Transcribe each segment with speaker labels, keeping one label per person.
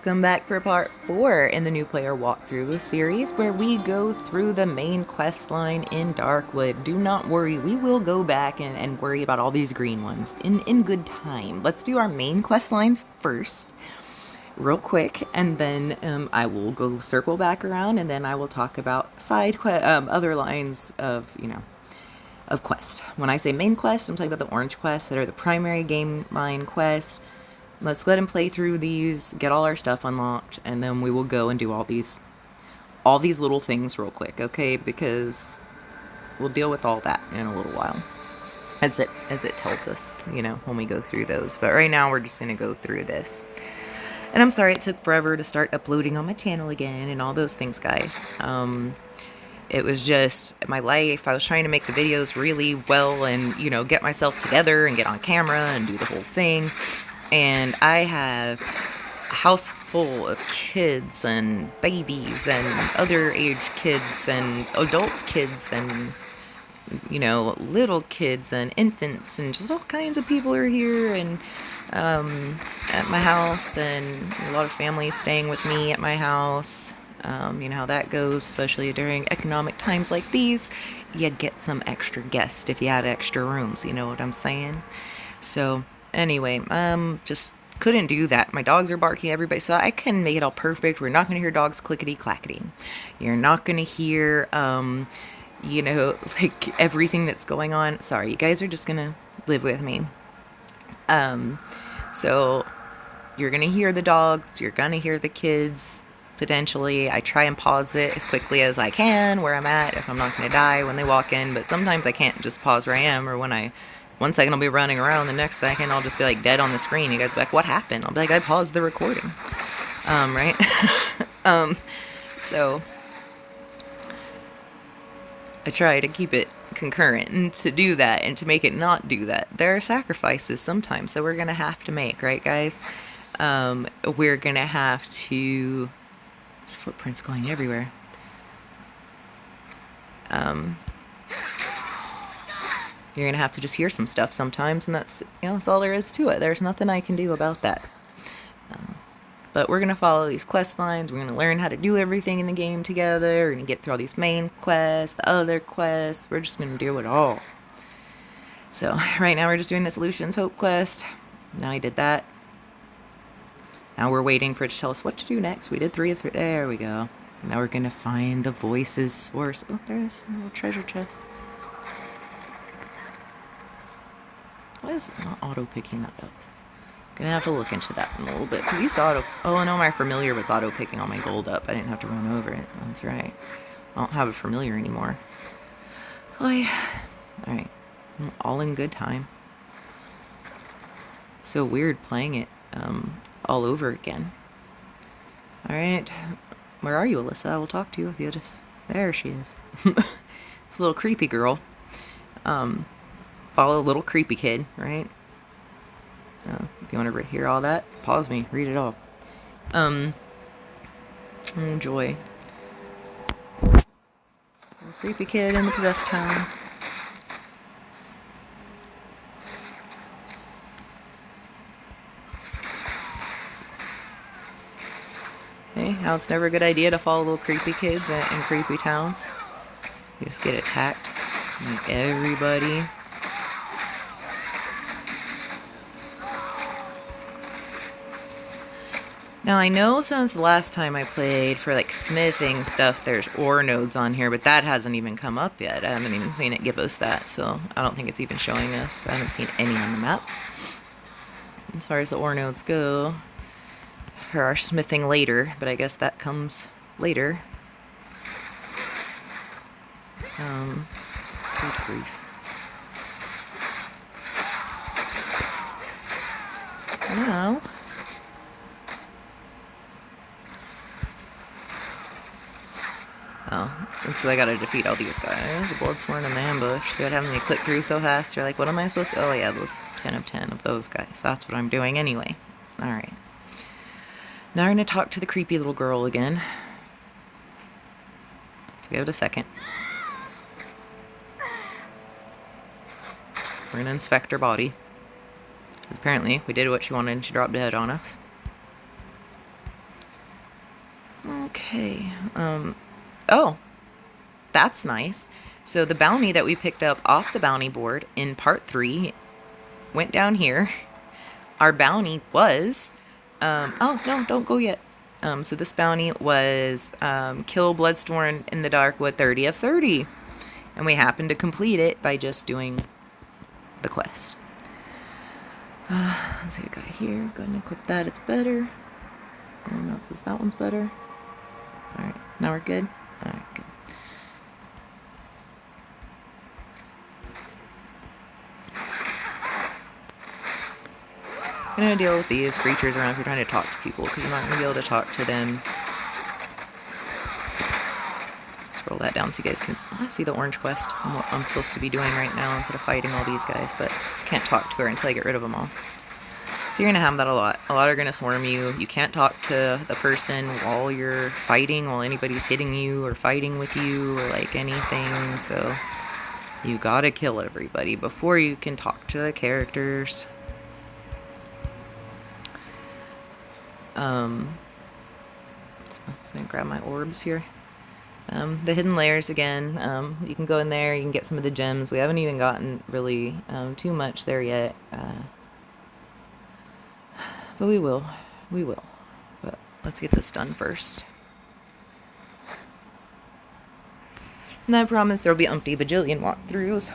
Speaker 1: Welcome back for part 4 in the new player walkthrough series where we go through the main quest line in Darkwood. Do not worry, we will go back and worry about all these green ones in good time. Let's do our main quest lines first, real quick, and then I will go circle back around and then I will talk about other lines of, of quest. When I say main quest, I'm talking about the orange quests that are the primary game line quests. Let's let him play through these, get all our stuff unlocked, and then we will go and do all these little things real quick, okay? Because we'll deal with all that in a little while, as it tells us, when we go through those. But right now we're just gonna go through this. And I'm sorry it took forever to start uploading on my channel again and all those things, guys. It was just my life. I was trying to make the videos really well and, get myself together and get on camera and do the whole thing. And I have a house full of kids and babies and other age kids and adult kids and, little kids and infants and just all kinds of people are here and at my house, and a lot of families staying with me at my house. You know how that goes, especially during economic times like these. You get some extra guests if you have extra rooms, you know what I'm saying? So anyway, just couldn't do that. My dogs are barking, everybody, so I couldn't make it all perfect. We're not going to hear dogs clickety clacketing. You're not going to hear, like everything that's going on. Sorry, you guys are just going to live with me. So you're going to hear the dogs, you're going to hear the kids, potentially. I try and pause it as quickly as I can where I'm at if I'm not going to die when they walk in, but sometimes I can't just pause where I am, or when one second I'll be running around, the next second I'll just be like dead on the screen. You guys will be like, what happened? I'll be like, I paused the recording. Right? So I try to keep it concurrent, and to do that and to make it not do that, there are sacrifices sometimes that we're gonna have to make, right, guys? We're gonna have to... There's footprints going everywhere. You're gonna have to just hear some stuff sometimes, and that's all there is to it. There's nothing I can do about that. But we're gonna follow these quest lines. We're gonna learn how to do everything in the game together. We're gonna get through all these main quests, the other quests. We're just gonna do it all. So right now we're just doing the Solutions Hope quest. Now I did that. Now we're waiting for it to tell us what to do next. We did 3 of 3. There we go. Now we're gonna find the voices source. Oh, there's a little treasure chest. Why is it not auto-picking that up? Gonna have to look into that in a little bit. Cause oh no, my familiar was auto-picking all my gold up. I didn't have to run over it. That's right. I don't have a familiar anymore. Oh yeah. Alright. All in good time. So weird playing it all over again. Alright. Where are you, Alyssa? I will talk to you if you just... There she is. This little creepy girl. Follow a little creepy kid, right? If you want to hear all that, pause me, read it all. Enjoy. Little creepy kid in the possessed town. Hey, how it's never a good idea to follow little creepy kids in creepy towns. You just get attacked. Like everybody. Now I know since the last time I played for like smithing stuff, there's ore nodes on here, but that hasn't even come up yet. I haven't even seen it give us that, so I don't think it's even showing us. I haven't seen any on the map. As far as the ore nodes go, there are smithing later, but I guess that comes later. Good grief. Now... Oh, and so I gotta defeat all these guys. The Bloodsworn in the ambush. So I'd have me click through so fast. You're like, what am I supposed to... Oh yeah, those 10 of 10 of those guys. That's what I'm doing anyway. Alright. Now we're gonna talk to the creepy little girl again. So give it a second. We're gonna inspect her body. Because apparently we did what she wanted and she dropped dead on us. Okay. Oh, that's nice. So the bounty that we picked up off the bounty board in part 3 went down here. Our bounty was, oh, no, don't go yet. So this bounty was kill Bloodstorm in the Darkwood 30 of 30. And we happened to complete it by just doing the quest. Let's see, I got here. Go ahead and equip that. It's better. Oh, no, it says that one's better. Alright, now we're good. Alright, good. I'm going to deal with these creatures around if you're trying to talk to people, because you're not going to be able to talk to them. Scroll that down so you guys can see the orange quest and what I'm supposed to be doing right now instead of fighting all these guys, but I can't talk to her until I get rid of them all. So you're going to have that a lot. A lot are going to swarm you. You can't talk to the person while you're fighting, while anybody's hitting you or fighting with you or like anything, so you gotta kill everybody before you can talk to the characters. So I'm gonna grab my orbs here. The hidden layers again, you can go in there, you can get some of the gems. We haven't even gotten really too much there yet, but we will, but let's get this done first. And I promise there'll be umpty bajillion walkthroughs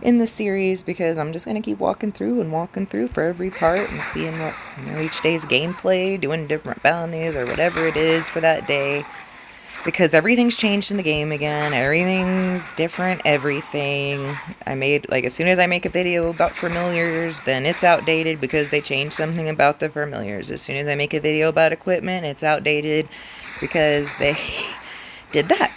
Speaker 1: in this series, because I'm just going to keep walking through for every part and seeing what, each day's gameplay, doing different bounties or whatever it is for that day, because everything's changed in the game again. Everything's different, everything. I made, like, as soon as I make a video about familiars, then it's outdated because they changed something about the familiars. As soon as I make a video about equipment, it's outdated because they did that.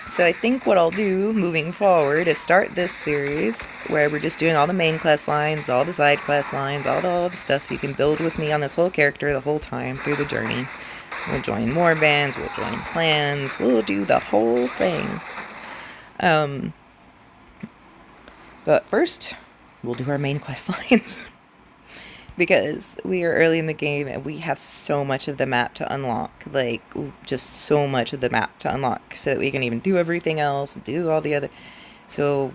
Speaker 1: So I think what I'll do moving forward is start this series where we're just doing all the main quest lines, all the side quest lines, all the stuff you can build with me on this whole character the whole time through the journey. We'll join more bands, we'll join clans, we'll do the whole thing. But first, we'll do our main quest lines. Because we are early in the game and we have so much of the map to unlock, like, just so much of the map to unlock, so that we can even do everything else, do all the other, so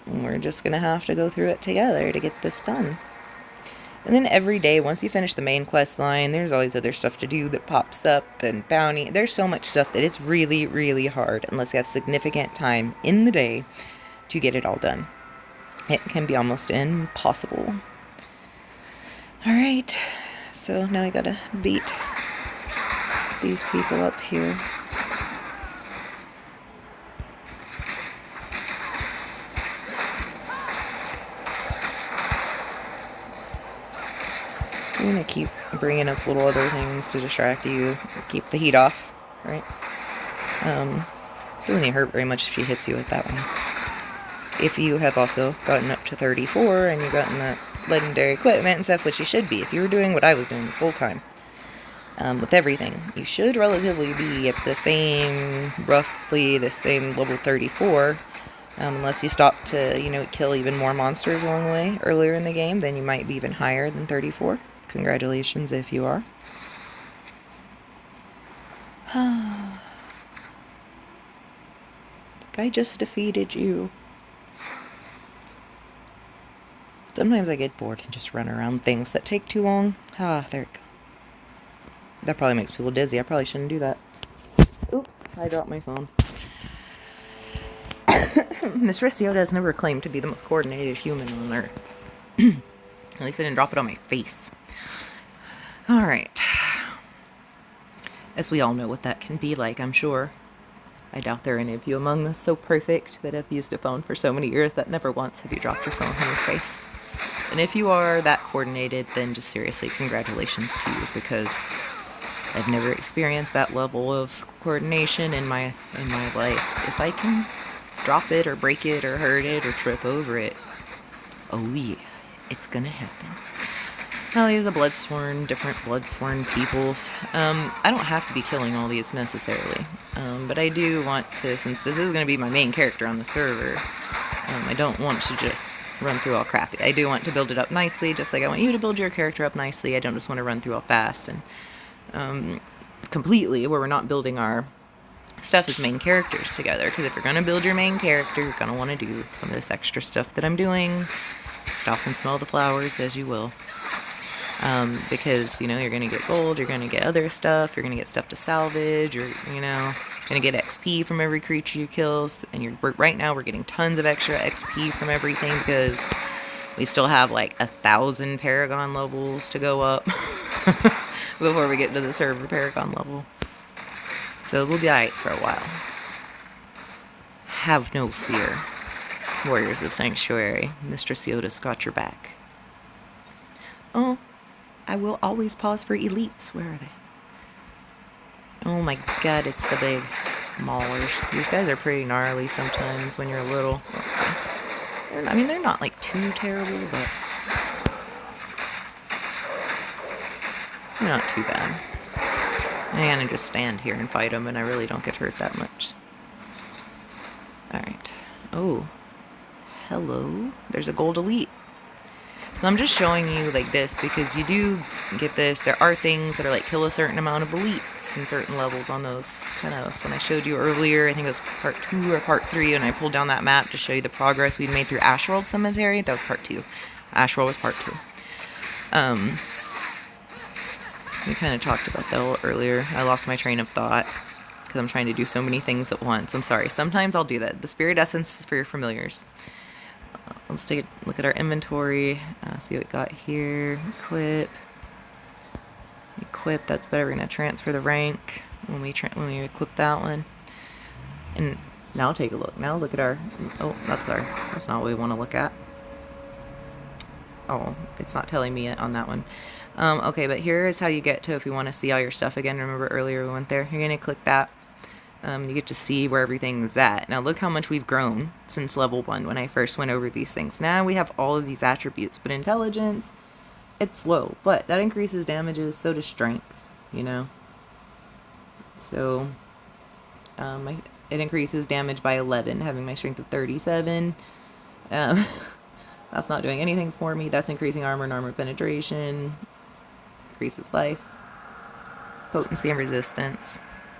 Speaker 1: we're just gonna have to go through it together to get this done. And then every day, once you finish the main quest line, there's always other stuff to do that pops up, and bounty, there's so much stuff that it's really, really hard, unless you have significant time in the day to get it all done. It can be almost impossible. Alright, so now I gotta beat these people up here. I'm gonna keep bringing up little other things to distract you, keep the heat off, right? It doesn't hurt very much if she hits you with that one. If you have also gotten up to 34 and you've gotten that legendary equipment and stuff, which you should be if you were doing what I was doing this whole time, with everything, you should relatively be at the same, roughly the same level 34, unless you stop to, kill even more monsters along the way earlier in the game, then you might be even higher than 34. Congratulations if you are. I just defeated you. Sometimes I get bored and just run around things that take too long. Ah, there we go. That probably makes people dizzy. I probably shouldn't do that. Oops, I dropped my phone. Miss Ricioda has never claimed to be the most coordinated human on Earth. At least I didn't drop it on my face. Alright. As we all know what that can be like, I'm sure. I doubt there are any of you among us so perfect that have used a phone for so many years that never once have you dropped your phone on your face. And if you are that coordinated, then just seriously, congratulations to you, because I've never experienced that level of coordination in my life. If I can drop it or break it or hurt it or trip over it, oh yeah, it's gonna happen. Well, these are the Bloodsworn, different Bloodsworn peoples. I don't have to be killing all these necessarily, but I do want to, since this is going to be my main character on the server, I don't want to just run through all crappy. I do want to build it up nicely, just like I want you to build your character up nicely. I don't just want to run through all fast and completely, where we're not building our stuff as main characters together. Because if you're going to build your main character, you're going to want to do some of this extra stuff that I'm doing. Stop and smell the flowers as you will. Because, you know, you're going to get gold, you're going to get other stuff, you're going to get stuff to salvage, you're, you know, going to get XP from every creature you kill. And right now we're getting tons of extra XP from everything because we still have like 1,000 Paragon levels to go up before we get to the server Paragon level. So we'll be alright for a while. Have no fear, Warriors of Sanctuary. Mistress Yoda's got your back. Oh, I will always pause for elites. Where are they? Oh my god, it's the big maulers. These guys are pretty gnarly sometimes when you're little. I mean, they're not like too terrible, but they're not too bad. I'm gonna just stand here and fight them, and I really don't get hurt that much. Alright. Oh. Hello. There's a gold elite. So I'm just showing you like this because you do get this. There are things that are like kill a certain amount of elites in certain levels on those kind of, when I showed you earlier, I think it was part 2 or part 3, and I pulled down that map to show you the progress we made through Ashworld Cemetery. That was part 2. Ashworld was part 2. We kind of talked about that a little earlier. I lost my train of thought because I'm trying to do so many things at once. I'm sorry. Sometimes I'll do that. The Spirit Essence is for your familiars. Let's take a look at our inventory. See what we got here. Equip. That's better. We're gonna transfer the rank when we equip that one. And now take a look. Now look at our. Oh, that's not what we want to look at. Oh, it's not telling me it on that one. Okay, but here is how you get to if you want to see all your stuff again. Remember earlier we went there. You're gonna click that. You get to see where everything's at. Now look how much we've grown since level 1 when I first went over these things. Now we have all of these attributes, but intelligence, it's low. But that increases damages, so does strength, you know? So, it increases damage by 11, having my strength of 37. That's not doing anything for me. That's increasing armor and armor penetration. Increases life. Potency and resistance.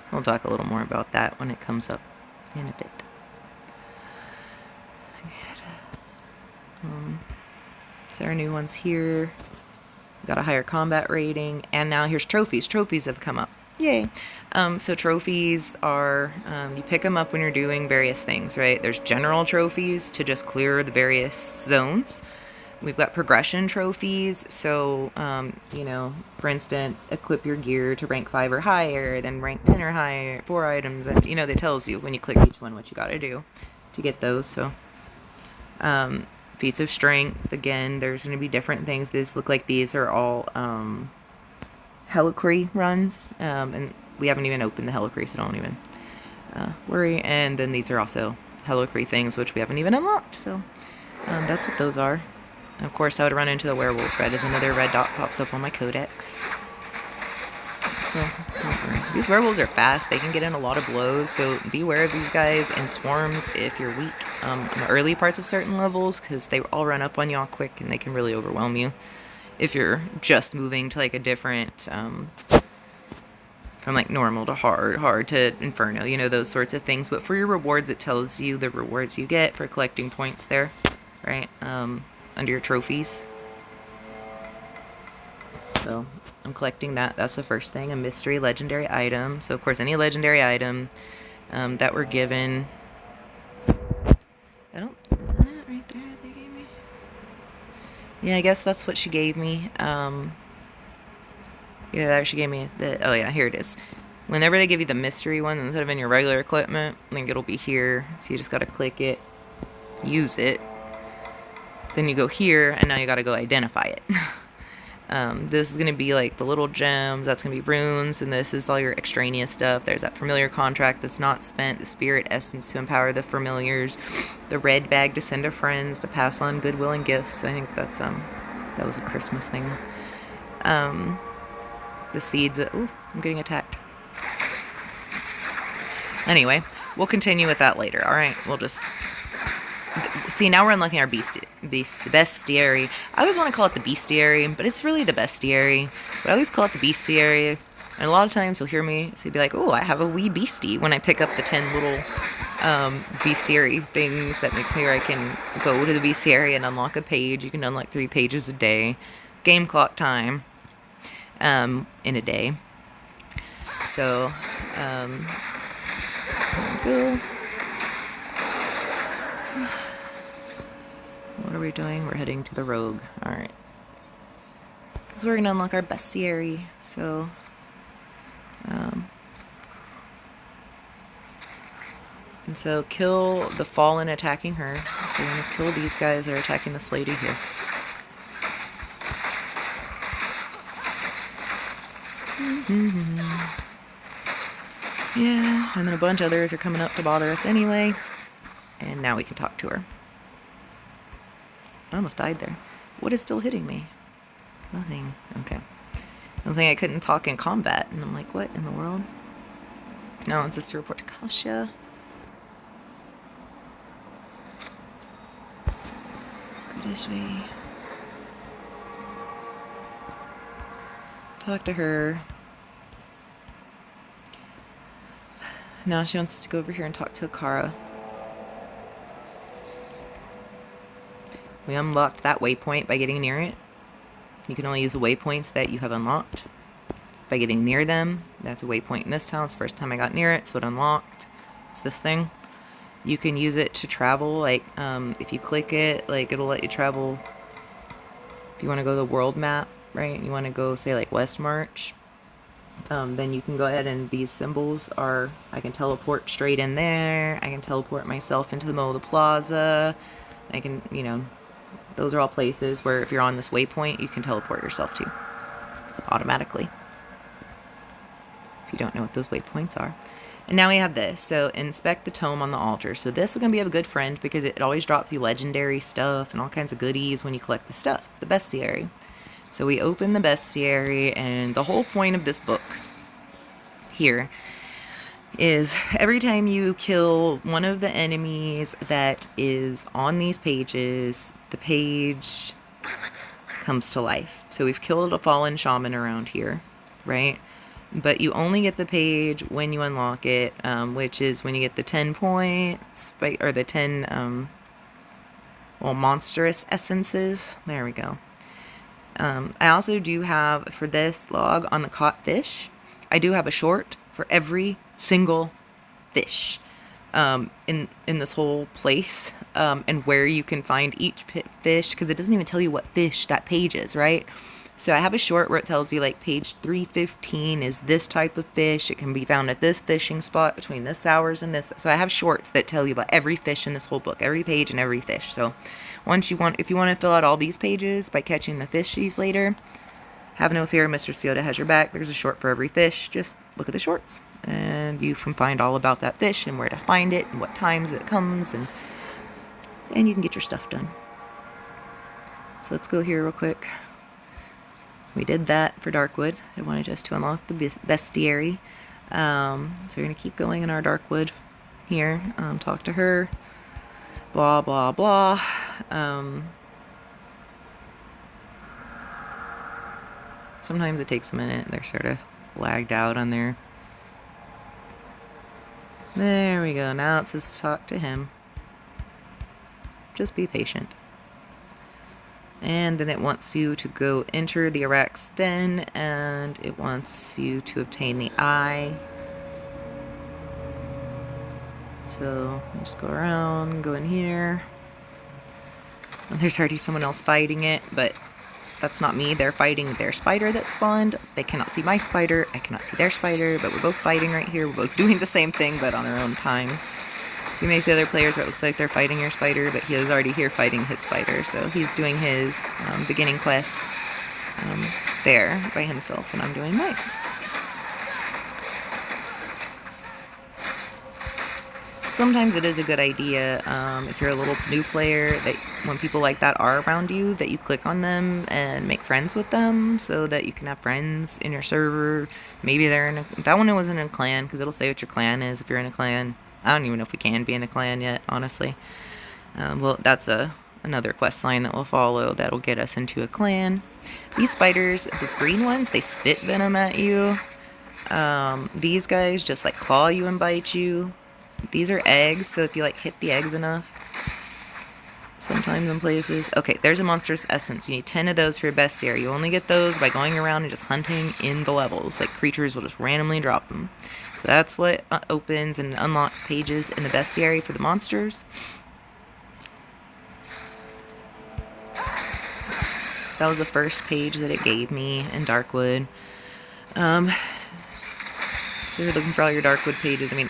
Speaker 1: We'll talk a little more about that when it comes up in a bit. So our new ones here. We got a higher combat rating, and now here's trophies. Trophies have come up. Yay! So trophies are, you pick them up when you're doing various things, right? There's general trophies to just clear the various zones. We've got progression trophies, so, you know, for instance, equip your gear to rank 5 or higher, then rank 10 or higher, 4 items, and, you know, that tells you when you click each one what you gotta do to get those, so. Feats of strength, again, there's gonna be different things. These look like these are all, Helicry runs, and we haven't even opened the Helicry, so don't even, worry, and then these are also Helicry things, which we haven't even unlocked, so, that's what those are. Of course, I would run into the werewolf red as another red dot pops up on my codex. So, these werewolves are fast. They can get in a lot of blows, so beware of these guys and swarms if you're weak in the early parts of certain levels, because they all run up on y'all quick and they can really overwhelm you. If you're just moving to like a different, from like normal to hard to inferno, you know, those sorts of things. But for your rewards, it tells you the rewards you get for collecting points there, right? Under your trophies. So I'm collecting that. That's the first thing. A mystery legendary item. So of course any legendary item that we're given. I don't. Right there. They gave me. Yeah, I guess that's what she gave me. Yeah, she gave me the. Oh yeah, here it is. Whenever they give you the mystery one instead of in your regular equipment, I think it'll be here. So you just gotta click it, use it. Then you go here, and now you gotta go identify it. This is gonna be like the little gems, that's gonna be runes, and this is all your extraneous stuff. There's that familiar contract that's not spent, the spirit essence to empower the familiars, the red bag to send to friends, to pass on goodwill and gifts. I think that's, that was a Christmas thing. The seeds, ooh, I'm getting attacked. Anyway, we'll continue with that later, alright? We'll just... See, now we're unlocking our bestiary. I always want to call it the bestiary, but it's really the bestiary. But I always call it the bestiary And a lot of times you'll hear me be like, oh, I have a wee beastie when I pick up the 10 little bestiary things that makes me where I can go to the bestiary and unlock a page. You can unlock 3 pages a day. Game clock time in a day. So, go. What are we doing? We're heading to the rogue. Alright. Because we're going to unlock our bestiary. So, and so kill the fallen attacking her. So we're going to kill these guys that are attacking this lady here. Yeah, and then a bunch of others are coming up to bother us anyway. And now we can talk to her. I almost died there. What is still hitting me? Nothing. Okay. I was saying I couldn't talk in combat, and I'm like, what in the world? No, it's just to report to Kasia. Go this way. Talk to her. Now she wants us to go over here and talk to Akara. We unlocked that waypoint by getting near it. You can only use the waypoints that you have unlocked by getting near them. That's a waypoint in this town. It's the first time I got near it, so it unlocked. It's this thing. You can use it to travel, like, if you click it, like, it'll let you travel. If you want to go to the world map, right, you want to go, say, like, West March, then you can go ahead and these symbols are, I can teleport straight in there. I can teleport myself into the middle of the plaza. I can, you know, those are all places where if you're on this waypoint, you can teleport yourself to automatically. If you don't know what those waypoints are. And now we have this. So inspect the tome on the altar. So this is going to be a good friend because it always drops you legendary stuff and all kinds of goodies when you collect the stuff, the bestiary. So we open the bestiary, and the whole point of this book here is every time you kill one of the enemies that is on these pages, the page comes to life. So we've killed a fallen shaman around here, right? But you only get the page when you unlock it, which is when you get the 10 points, or the 10, monstrous essences. There we go. I also do have, for this log on the caught fish, I do have a short for every single fish in this whole place, and where you can find each fish, because it doesn't even tell you what fish that page is, right? So I have a short where it tells you, like, page 315 is this type of fish. It can be found at this fishing spot between this hours and this. So I have shorts that tell you about every fish in this whole book, every page and every fish. So if you want to fill out all these pages by catching the fishies later, have no fear, Mr. Ciota has your back. There's a short for every fish. Just look at the shorts, and you can find all about that fish and where to find it and what times it comes, and you can get your stuff done. So let's go here real quick. We did that for Darkwood. It wanted us to unlock the bestiary. So we're going to keep going in our Darkwood here. Talk to her. Blah, blah, blah. Sometimes it takes a minute. They're sort of lagged out on there. There we go. Now it says talk to him. Just be patient. And then it wants you to go enter the Iraq's den, and it wants you to obtain the eye. So just go around, go in here. And there's already someone else fighting it, but that's not me. They're fighting their spider that spawned. They cannot see my spider. I cannot see their spider, but we're both fighting right here. We're both doing the same thing, but on our own times. You may see other players where it looks like they're fighting your spider, but he is already here fighting his spider. So he's doing his beginning quest there by himself, and I'm doing mine. Sometimes it is a good idea, if you're a little new player, that when people like that are around you, that you click on them and make friends with them so that you can have friends in your server. Maybe they're in that one wasn't in a clan, because it'll say what your clan is if you're in a clan. I don't even know if we can be in a clan yet, honestly. Well, that's another quest line that we'll follow that'll get us into a clan. These spiders, the green ones, they spit venom at you. These guys just like claw you and bite you. These are eggs, so if you like hit the eggs enough, sometimes in places. Okay, there's a monstrous essence. You need 10 of those for your bestiary. You only get those by going around and just hunting in the levels. Like, creatures will just randomly drop them. So that's what opens and unlocks pages in the bestiary for the monsters. That was the first page that it gave me in Darkwood. So you're looking for all your Darkwood pages. I mean,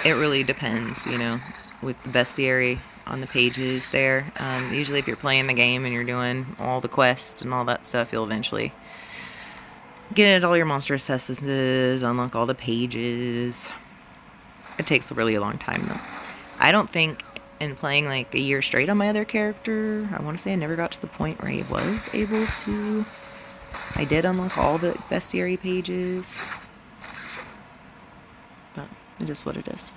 Speaker 1: it really depends, you know, with the bestiary on the pages there. Usually if you're playing the game and you're doing all the quests and all that stuff, you'll eventually get all your monstrous essences, unlock all the pages. It takes a really long time though. I don't think in playing like a year straight on my other character, I want to say I never got to the point where I was able to. I did unlock all the bestiary pages, but it is what it is.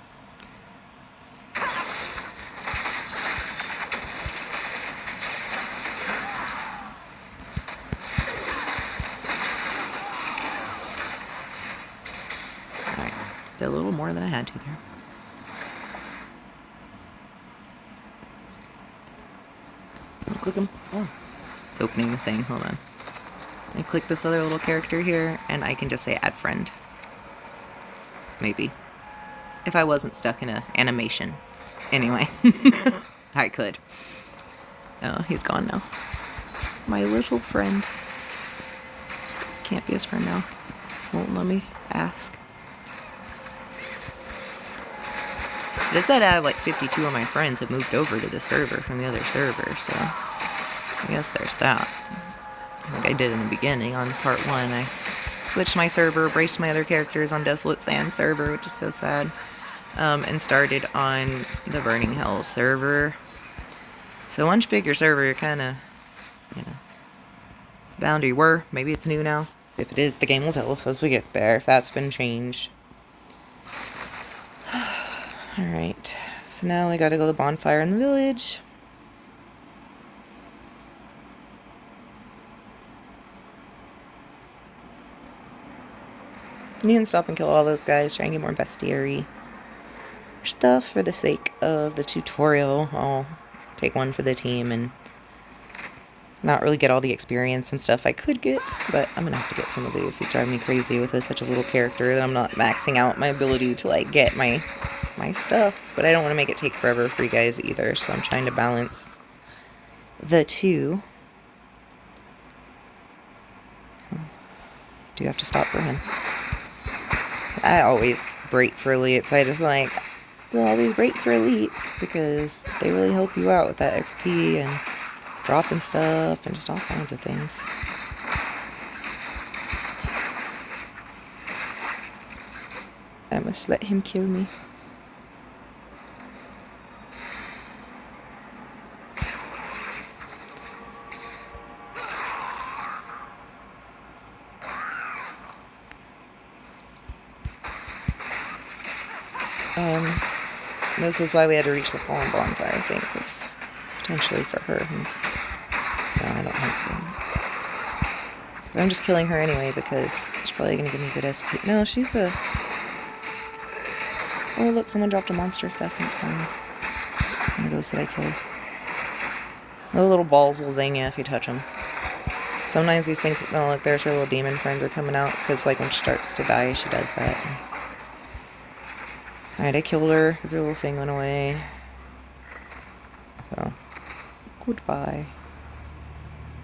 Speaker 1: Alright, did a little more than I had to there. Click them. Oh, it's opening the thing. Hold on. I click this other little character here, and I can just say add friend. Maybe. If I wasn't stuck in an animation. Anyway. I could. Oh, he's gone now. My little friend. Can't be his friend now. Won't let me ask. It said I have like 52 of my friends have moved over to the server from the other server, so I guess there's that. Like I did in the beginning on part 1, I switched my server, braced my other characters on Desolate Sand server, which is so sad, and started on the Burning Hell server. So once you pick your server, you're kind of, you know, bound to you were. Maybe it's new now. If it is, the game will tell us as we get there, if that's been changed. Alright, so now we gotta go to the bonfire in the village. You can stop and kill all those guys, try and get more bestiary stuff for the sake of the tutorial. I'll take one for the team and not really get all the experience and stuff I could get, but I'm gonna have to get some of these. He's driving me crazy with such a little character that I'm not maxing out my ability to like get my stuff, but I don't want to make it take forever for you guys either, so I'm trying to balance the two. Do you have to stop for him? I always break for elites. I just like, you'll always break for elites because they really help you out with that XP and dropping stuff and just all kinds of things. I must let him kill me. This is why we had to reach the fallen bonfire, I think, was potentially for her. No, I don't think so. But I'm just killing her anyway because she's probably going to give me good SP. No, she's a... Oh, look, someone dropped a monstrous essence for me. One of those that I killed. The little balls will zing you if you touch them. Sometimes these things... Oh, look, there's her little demon friends are coming out because, like, when she starts to die, she does that. Alright, I killed her because her little thing went away. So, goodbye.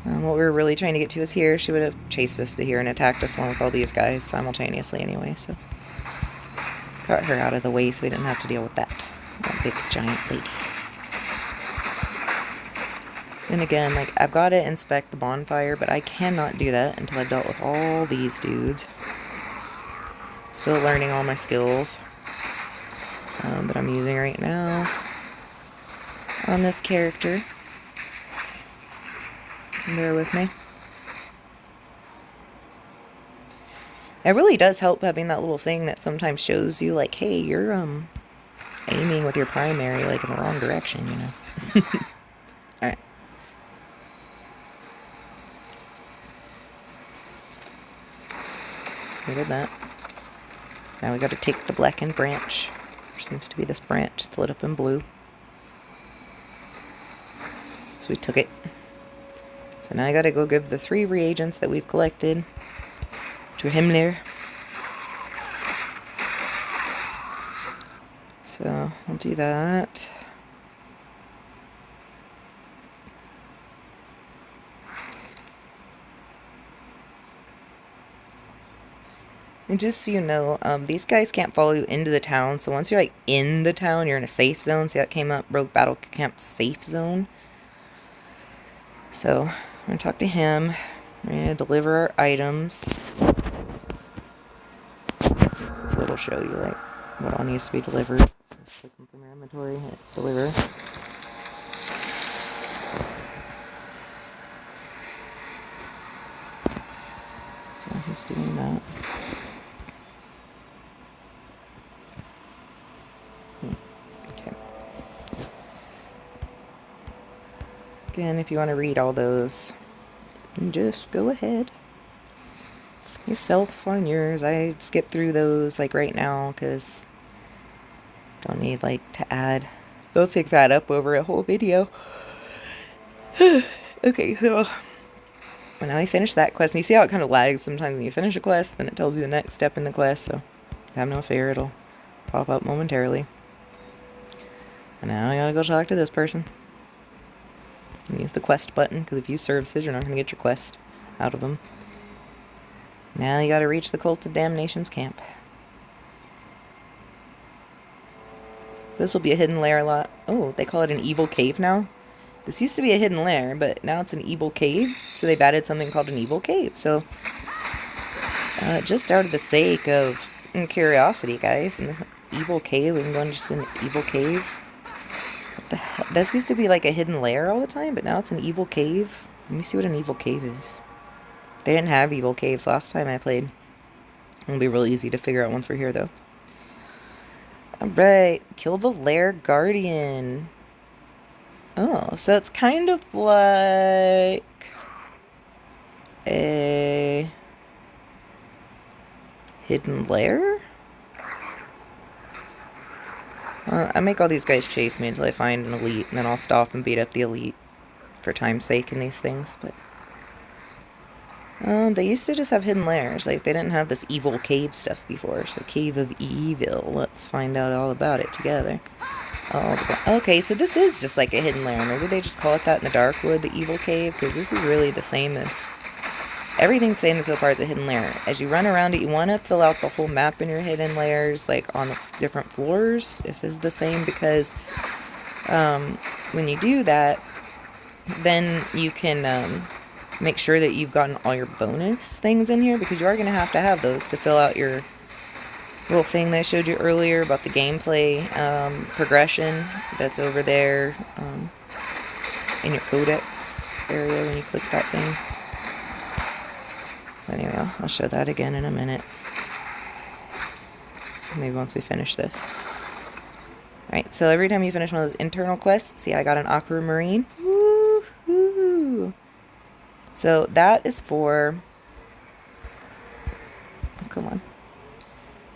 Speaker 1: What we were really trying to get to is here. She would have chased us to here and attacked us along with all these guys simultaneously anyway, so. Got her out of the way so we didn't have to deal with that. That big giant lady. And again, like, I've got to inspect the bonfire, but I cannot do that until I've dealt with all these dudes. Still learning all my skills. That I'm using right now on this character. Bear with me. It really does help having that little thing that sometimes shows you, like, hey, you're aiming with your primary, like, in the wrong direction, you know. Alright. We did that. Now we gotta take the blackened branch, which seems to be this branch. It's lit up in blue. So we took it. So now I gotta go give the 3 reagents that we've collected to Himmler. So I'll do that. And just so you know, these guys can't follow you into the town. So once you're like in the town, you're in a safe zone. See how it came up? Rogue Battle Camp Safe Zone. So I'm going to talk to him. We're going to deliver our items. So it'll show you like what all needs to be delivered. Just click them from your inventory, hit deliver. So he's doing that. Again, if you want to read all those, just go ahead yourself on yours. I skip through those like right now because don't need like to add. Those things add up over a whole video. Okay, so now I finished that quest, and you see how it kind of lags sometimes when you finish a quest, then it tells you the next step in the quest. So have no fear, it'll pop up momentarily. And now I gotta go talk to this person. Use the quest button, because if you use services, you're not going to get your quest out of them. Now you got to reach the Cult of Damnation's camp. This will be a hidden lair a lot. Oh, they call it an evil cave now? This used to be a hidden lair, but now it's an evil cave. So they've added something called an evil cave. So, just out of the sake of curiosity, guys, in the evil cave, we can go into just an evil cave. What the hell? This used to be like a hidden lair all the time, but now it's an evil cave. Let me see what an evil cave is. They didn't have evil caves last time I played. It'll be really easy to figure out once we're here, though. Alright, kill the lair guardian. Oh, so it's kind of like a hidden lair? I make all these guys chase me until I find an elite, and then I'll stop and beat up the elite for time's sake in these things, but they used to just have hidden lairs. Like, they didn't have this evil cave stuff before, so Cave of Evil. Let's find out all about it together. Oh, okay, so this is just like a hidden lair. Maybe they just call it that in the Darkwood, the evil cave, because this is really the same as... Everything's same so far as a hidden lair. As you run around it, you want to fill out the whole map in your hidden lairs, like on the different floors, if it's the same, because when you do that, then you can make sure that you've gotten all your bonus things in here, because you are going to have those to fill out your little thing that I showed you earlier about the gameplay progression that's over there in your codex area when you click that thing. Anyway, I'll show that again in a minute. Maybe once we finish this. Alright, so every time you finish one of those internal quests, see I got an aquamarine. Woohoo! So that is for... Oh, come on.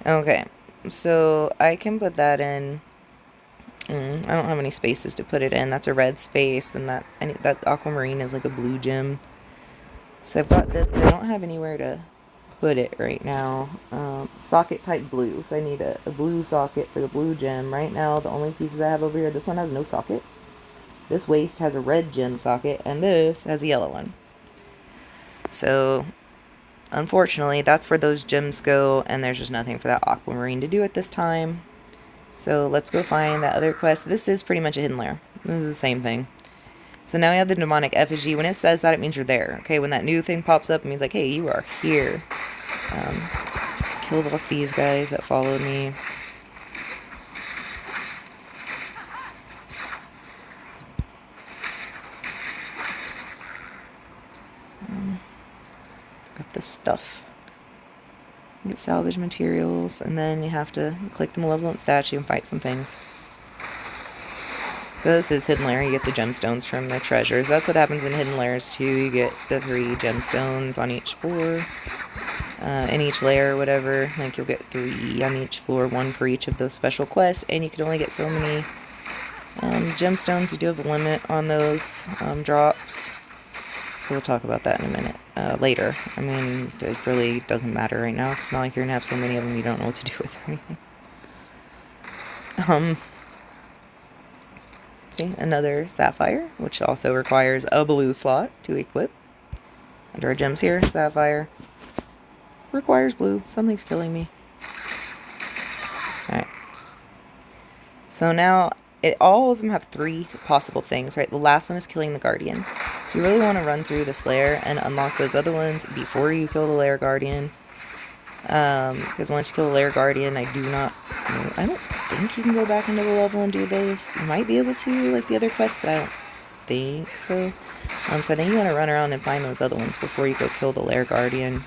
Speaker 1: Okay, so I can put that in... I don't have any spaces to put it in. That's a red space, and that aquamarine is like a blue gem. So I've got this, but I don't have anywhere to put it right now. Socket type blue, so I need a blue socket for the blue gem. Right now, the only pieces I have over here, this one has no socket. This waist has a red gem socket, and this has a yellow one. So, unfortunately, that's where those gems go, and there's just nothing for that aquamarine to do at this time. So let's go find that other quest. This is pretty much a hidden lair. This is the same thing. So now we have the demonic effigy. When it says that, it means you're there. Okay, when that new thing pops up, it means like, hey, you are here. Killed off these guys that followed me. Got this stuff. Get salvage materials, and then you have to click the malevolent statue and fight some things. So this is hidden lair. You get the gemstones from the treasures. That's what happens in hidden lairs too. You get the 3 gemstones on each floor. in each layer or whatever. Like you'll get 3 on each floor, 1 for each of those special quests, and you can only get so many gemstones. You do have a limit on those drops. So we'll talk about that in a minute later. I mean, it really doesn't matter right now. It's not like you're gonna have so many of them you don't know what to do with or anything. See, another sapphire, which also requires a blue slot to equip. Under our gems here, sapphire requires blue. Something's killing me. Alright. So now, all of them have 3 possible things, right? The last one is killing the guardian. So you really want to run through this layer and unlock those other ones before you kill the lair guardian. Because once you kill the lair guardian, I don't think you can go back into the level and do those. You might be able to, like the other quests, but I don't think so. So I think you want to run around and find those other ones before you go kill the lair guardian.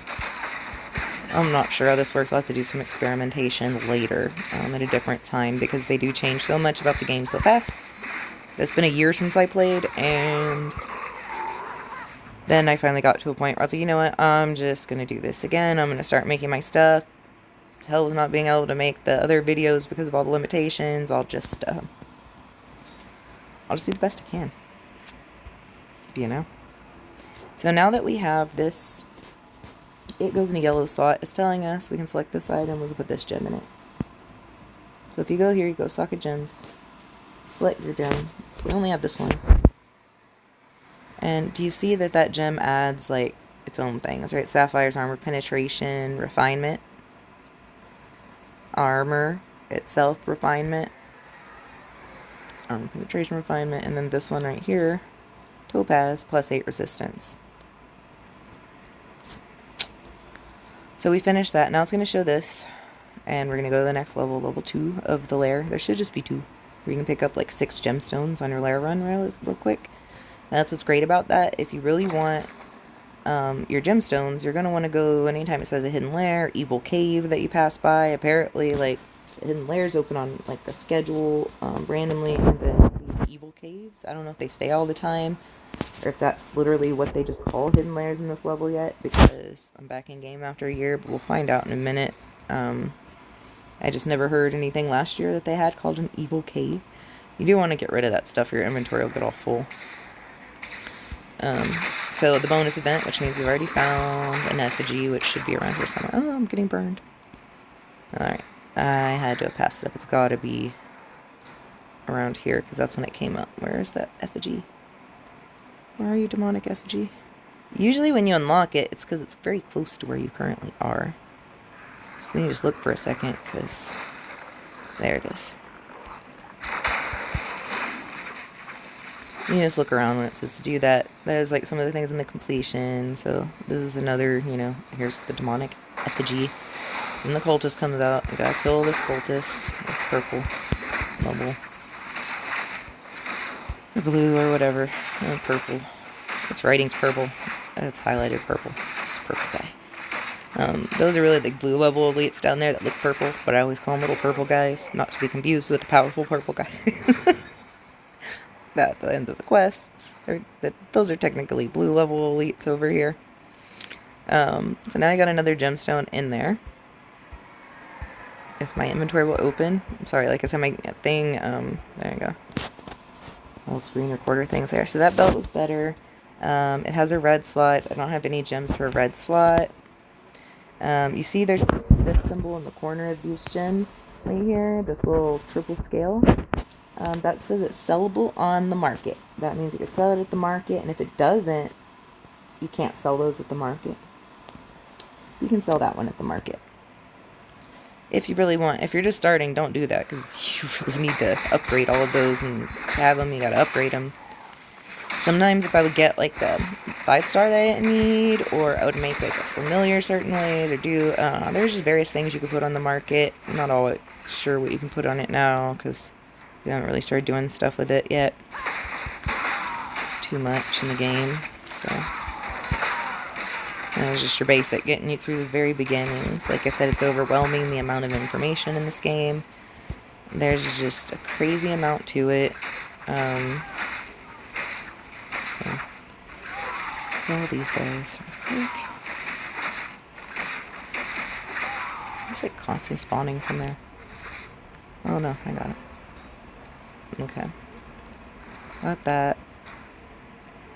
Speaker 1: I'm not sure how this works. I'll have to do some experimentation later, at a different time, because they do change so much about the game so fast. It's been a year since I played, and then I finally got to a point where I was like, you know what, I'm just going to do this again. I'm going to start making my stuff. To hell with not being able to make the other videos because of all the limitations. I'll just do the best I can. You know? So now that we have this, it goes in a yellow slot. It's telling us we can select this item, we can put this gem in it. So if you go here, you go socket gems, select your gem. We only have this one. And do you see that that gem adds like its own things, right? Sapphire's armor penetration, refinement. Armor itself, refinement. Armor penetration, refinement. And then this one right here, topaz, +8 resistance. So we finished that. Now it's going to show this. And we're going to go to the next level, level 2 of the lair. There should just be 2. Where you can pick up like 6 gemstones on your lair run real quick. And that's what's great about that. If you really want your gemstones, you're going to want to go anytime it says a hidden lair, evil cave that you pass by. Apparently, like, hidden lairs open on, like, the schedule randomly, and then the evil caves. I don't know if they stay all the time, or if that's literally what they just call hidden lairs in this level yet, because I'm back in game after a year, but we'll find out in a minute. I just never heard anything last year that they had called an evil cave. You do want to get rid of that stuff, or your inventory will get all full. So the bonus event, which means we've already found an effigy, which should be around here somewhere. Oh, I'm getting burned. Alright. I had to pass it up. It's gotta be around here, because that's when it came up. Where is that effigy? Where are you, demonic effigy? Usually when you unlock it, it's because it's very close to where you currently are. So then you just look for a second, because there it is. You just look around when it says to do that. There's like some of the things in the completion. So this is another, you know, here's the demonic effigy. And the cultist comes out. We gotta kill this cultist. It's purple. Bubble. Or blue or whatever. Or purple. Its writing's purple. It's highlighted purple. It's a purple guy. Those are really the blue level elites down there that look purple. But I always call them little purple guys. Not to be confused with the powerful purple guy. At the end of the quest. Those are technically blue level elites over here. So now I got another gemstone in there. If my inventory will open. I'm sorry, like I said, my thing, there you go. Little screen recorder things there. So that belt was better. It has a red slot. I don't have any gems for a red slot. You see there's this symbol in the corner of these gems right here. This little triple scale. That says it's sellable on the market. That means you can sell it at the market, and if it doesn't, you can't sell those at the market. You can sell that one at the market. If you really want. If you're just starting, don't do that, because you really need to upgrade all of those, and to have them, you gotta upgrade them. Sometimes if I would get like the 5-star that I didn't need, or I would make like a familiar certain way to do, there's just various things you could put on the market. I'm not always sure what you can put on it now, because we haven't really started doing stuff with it yet. Too much in the game. So. And it's just your basic, getting you through the very beginnings. Like I said, it's overwhelming, the amount of information in this game. There's just a crazy amount to it. All these guys. It's like constantly spawning from there. Oh no, I got it. Okay. Got that.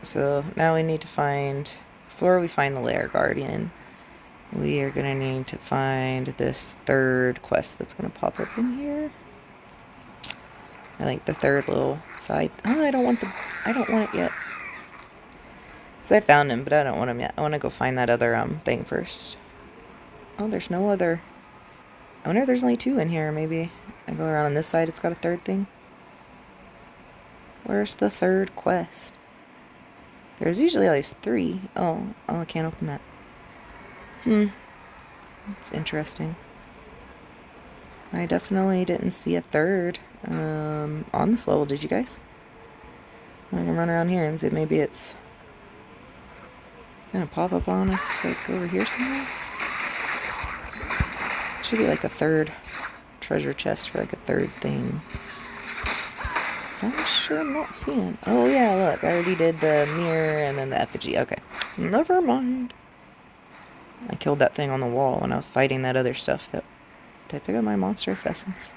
Speaker 1: So now we need to find, before we find the lair guardian, we are gonna need to find this third quest that's gonna pop up in here. I like the third little side. Oh, I don't want it yet. So I found him, but I don't want him yet. I want to go find that other thing first. Oh, there's no other. I wonder if there's only 2 in here. Maybe I go around on this side. It's got a third thing. Where's the third quest? There's usually at least 3. Oh, I can't open that. It's interesting. I definitely didn't see a third on this level. Did you guys? I can run around here and see. Maybe it's gonna pop up on us, like over here somewhere. Should be like a third treasure chest for like a third thing. I'm sure I'm not seeing. Oh yeah, look, I already did the mirror and then the effigy. Okay, never mind. I killed that thing on the wall when I was fighting that other stuff. Did I pick up my monstrous essence?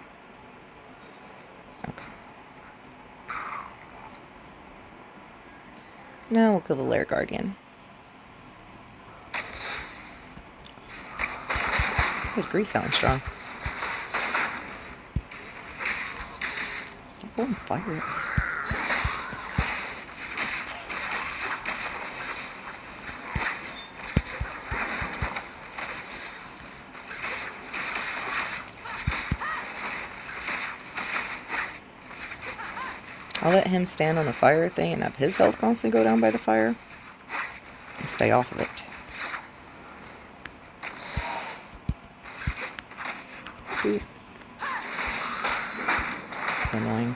Speaker 1: Okay. Now we'll kill the lair guardian. Good grief, that one's strong. Stop on fire. I'll let him stand on the fire thing and have his health constantly go down by the fire. And stay off of it. Sweet. Annoying.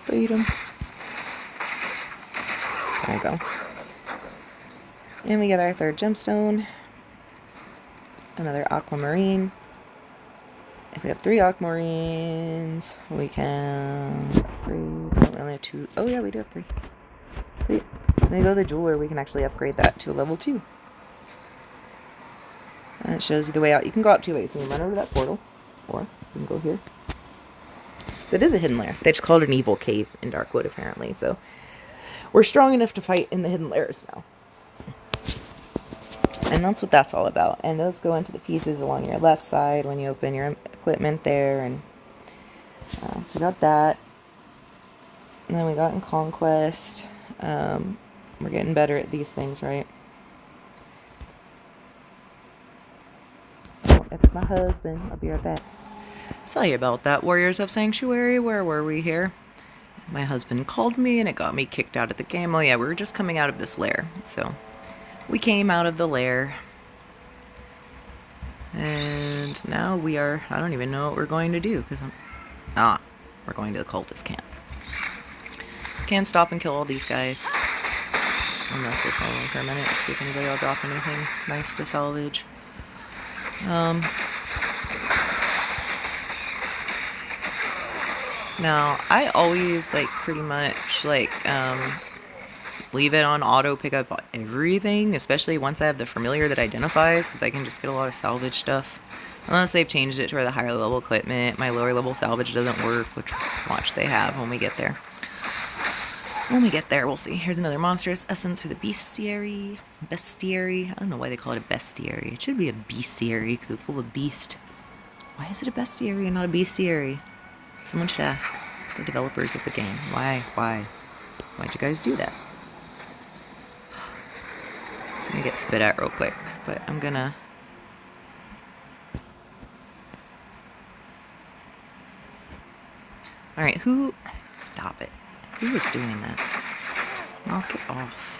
Speaker 1: Beat him. There we go. And we get our third gemstone. Another aquamarine. If we have 3 aquamarines, we can upgrade. We only have 2. Oh yeah, we do have 3. Sweet. When we go to the jeweler, we can actually upgrade that to a level 2. And it shows you the way out. You can go out 2 ways. So you can run over to that portal, or you can go here. So it is a hidden lair. They just call it an evil cave in Darkwood, apparently. So we're strong enough to fight in the hidden lairs now. And that's what that's all about. And those go into the pieces along your left side when you open your equipment there. And we got that. And then we got in Conquest. We're getting better at these things, right? Oh, it's my husband. I'll be right back. Sorry about that, Warriors of Sanctuary. Where were we here? My husband called me and it got me kicked out of the game. Oh yeah, we were just coming out of this lair. So we came out of the lair. And now we are, I don't even know what we're going to do. Because we're going to the cultist camp. Can't stop and kill all these guys. I'm gonna stay silent for a minute to see if anybody will drop anything nice to salvage. Now, I always, pretty much, leave it on auto pick up everything, especially once I have the familiar that identifies, because I can just get a lot of salvage stuff. Unless they've changed it to where the higher level equipment, my lower level salvage doesn't work, which, watch, they have when we get there. When we get there, we'll see. Here's another monstrous essence for the bestiary. Bestiary. I don't know why they call it a bestiary. It should be a bestiary, because it's full of beast. Why is it a bestiary and not a bestiary? Someone should ask the developers of the game. Why'd you guys do that? I'm gonna get spit at real quick, but I'm gonna... Alright, who... Stop it. Who was doing that? Knock it off.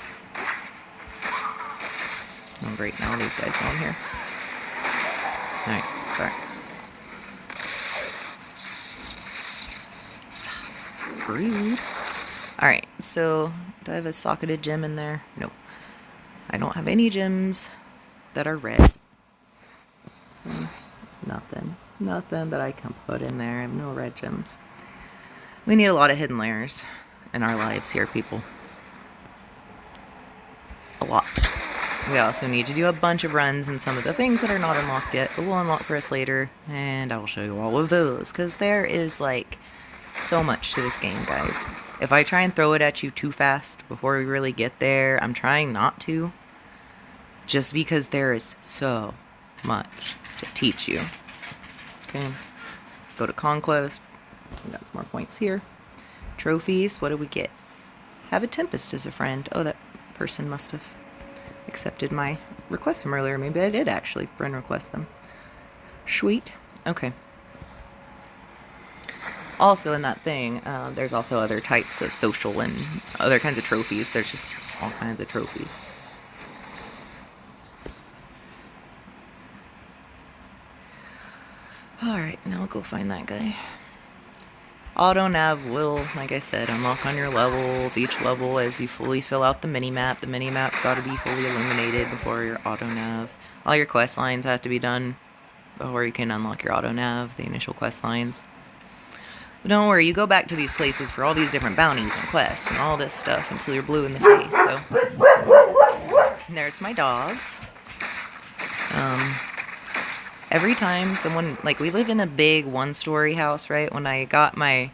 Speaker 1: Oh great, now all these guys are in here. Alright, sorry. Rude. Alright, so do I have a socketed gem in there? No. I don't have any gems that are red. Nothing. Nothing that I can put in there. I have no red gems. We need a lot of hidden layers in our lives here, people. A lot. We also need to do a bunch of runs and some of the things that are not unlocked yet, but we'll unlock for us later, and I will show you all of those, because there is, like, so much to this game, guys. If I try and throw it at you too fast before we really get there, I'm trying not to, just because there is so much to teach you. Okay, go to Conquest. We got some more points here. Trophies, what do we get? Have a Tempest as a friend. Oh, that person must have accepted my request from earlier. Maybe I did actually friend request them. Sweet. Okay. Also in that thing, there's also other types of social and other kinds of trophies. There's just all kinds of trophies. Alright, now I'll go find that guy. Auto nav will, like I said, unlock on your levels. Each level as you fully fill out the mini-map. The mini-map's got to be fully illuminated before your auto nav. All your quest lines have to be done before you can unlock your auto nav, the initial quest lines. But don't worry, you go back to these places for all these different bounties and quests and all this stuff until you're blue in the face. So, and there's my dogs. Every time someone, like, we live in a big one-story house, right? When I got my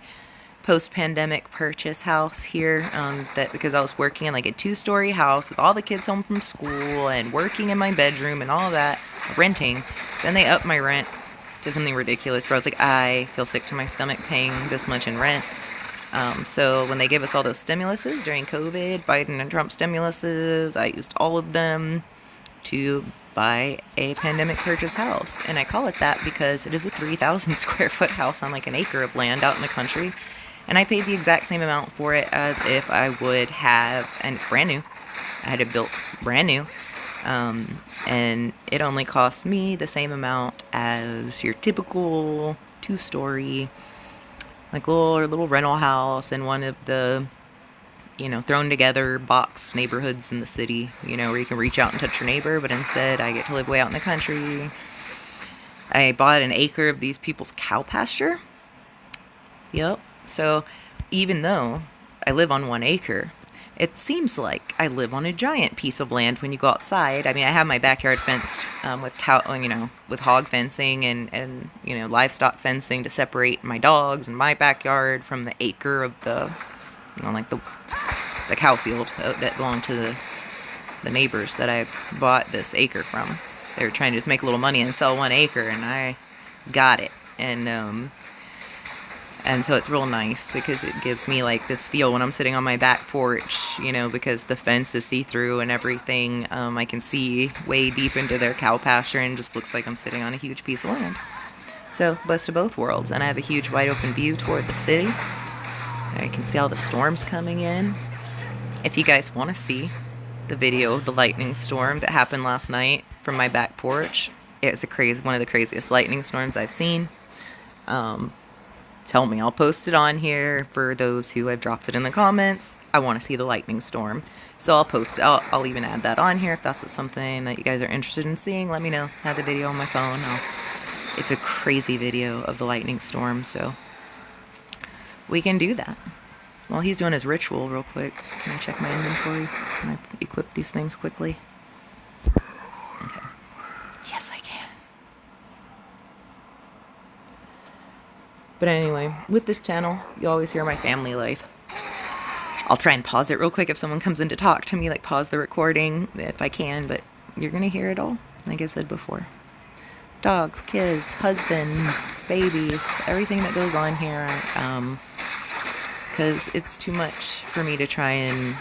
Speaker 1: post-pandemic purchase house here, that because I was working in like a 2-story house with all the kids home from school and working in my bedroom and all that, renting. Then they upped my rent to something ridiculous where I was like, I feel sick to my stomach paying this much in rent. So when they gave us all those stimuluses during COVID, Biden and Trump stimuluses, I used all of them to buy a pandemic purchase house. And I call it that because it is a 3,000 square foot house on like an acre of land out in the country. And I paid the exact same amount for it as if I would have, and it's brand new. I had it built brand new. And it only cost me the same amount as your typical 2-story, like little rental house in one of the, you know, thrown together box neighborhoods in the city, you know, where you can reach out and touch your neighbor, but instead I get to live way out in the country. I bought an acre of these people's cow pasture. Yep. So even though I live on 1 acre, it seems like I live on a giant piece of land when you go outside. I mean, I have my backyard fenced with with hog fencing and you know, livestock fencing to separate my dogs and my backyard from the acre of the, you know, like the cow field that belonged to the neighbors that I bought this acre from. They were trying to just make a little money and sell 1 acre, and I got it. And so it's real nice because it gives me like this feel when I'm sitting on my back porch, you know, because the fence is see-through and everything. I can see way deep into their cow pasture and just looks like I'm sitting on a huge piece of land. So, best of both worlds. And I have a huge wide open view toward the city. I can see all the storms coming in. If you guys want to see the video of the lightning storm that happened last night from my back porch, it's one of the craziest lightning storms I've seen. Tell me, I'll post it on here for those who have dropped it in the comments. I want to see the lightning storm. So I'll post it. I'll even add that on here if that's something that you guys are interested in seeing. Let me know. I have the video on my phone. It's a crazy video of the lightning storm, so we can do that. While he's doing his ritual real quick, can I check my inventory? Can I equip these things quickly? Okay. Yes, I can. But anyway, with this channel, you always hear my family life. I'll try and pause it real quick if someone comes in to talk to me, like pause the recording if I can, but you're gonna hear it all, like I said before. Dogs, kids, husband, babies, everything that goes on here, because it's too much for me to try and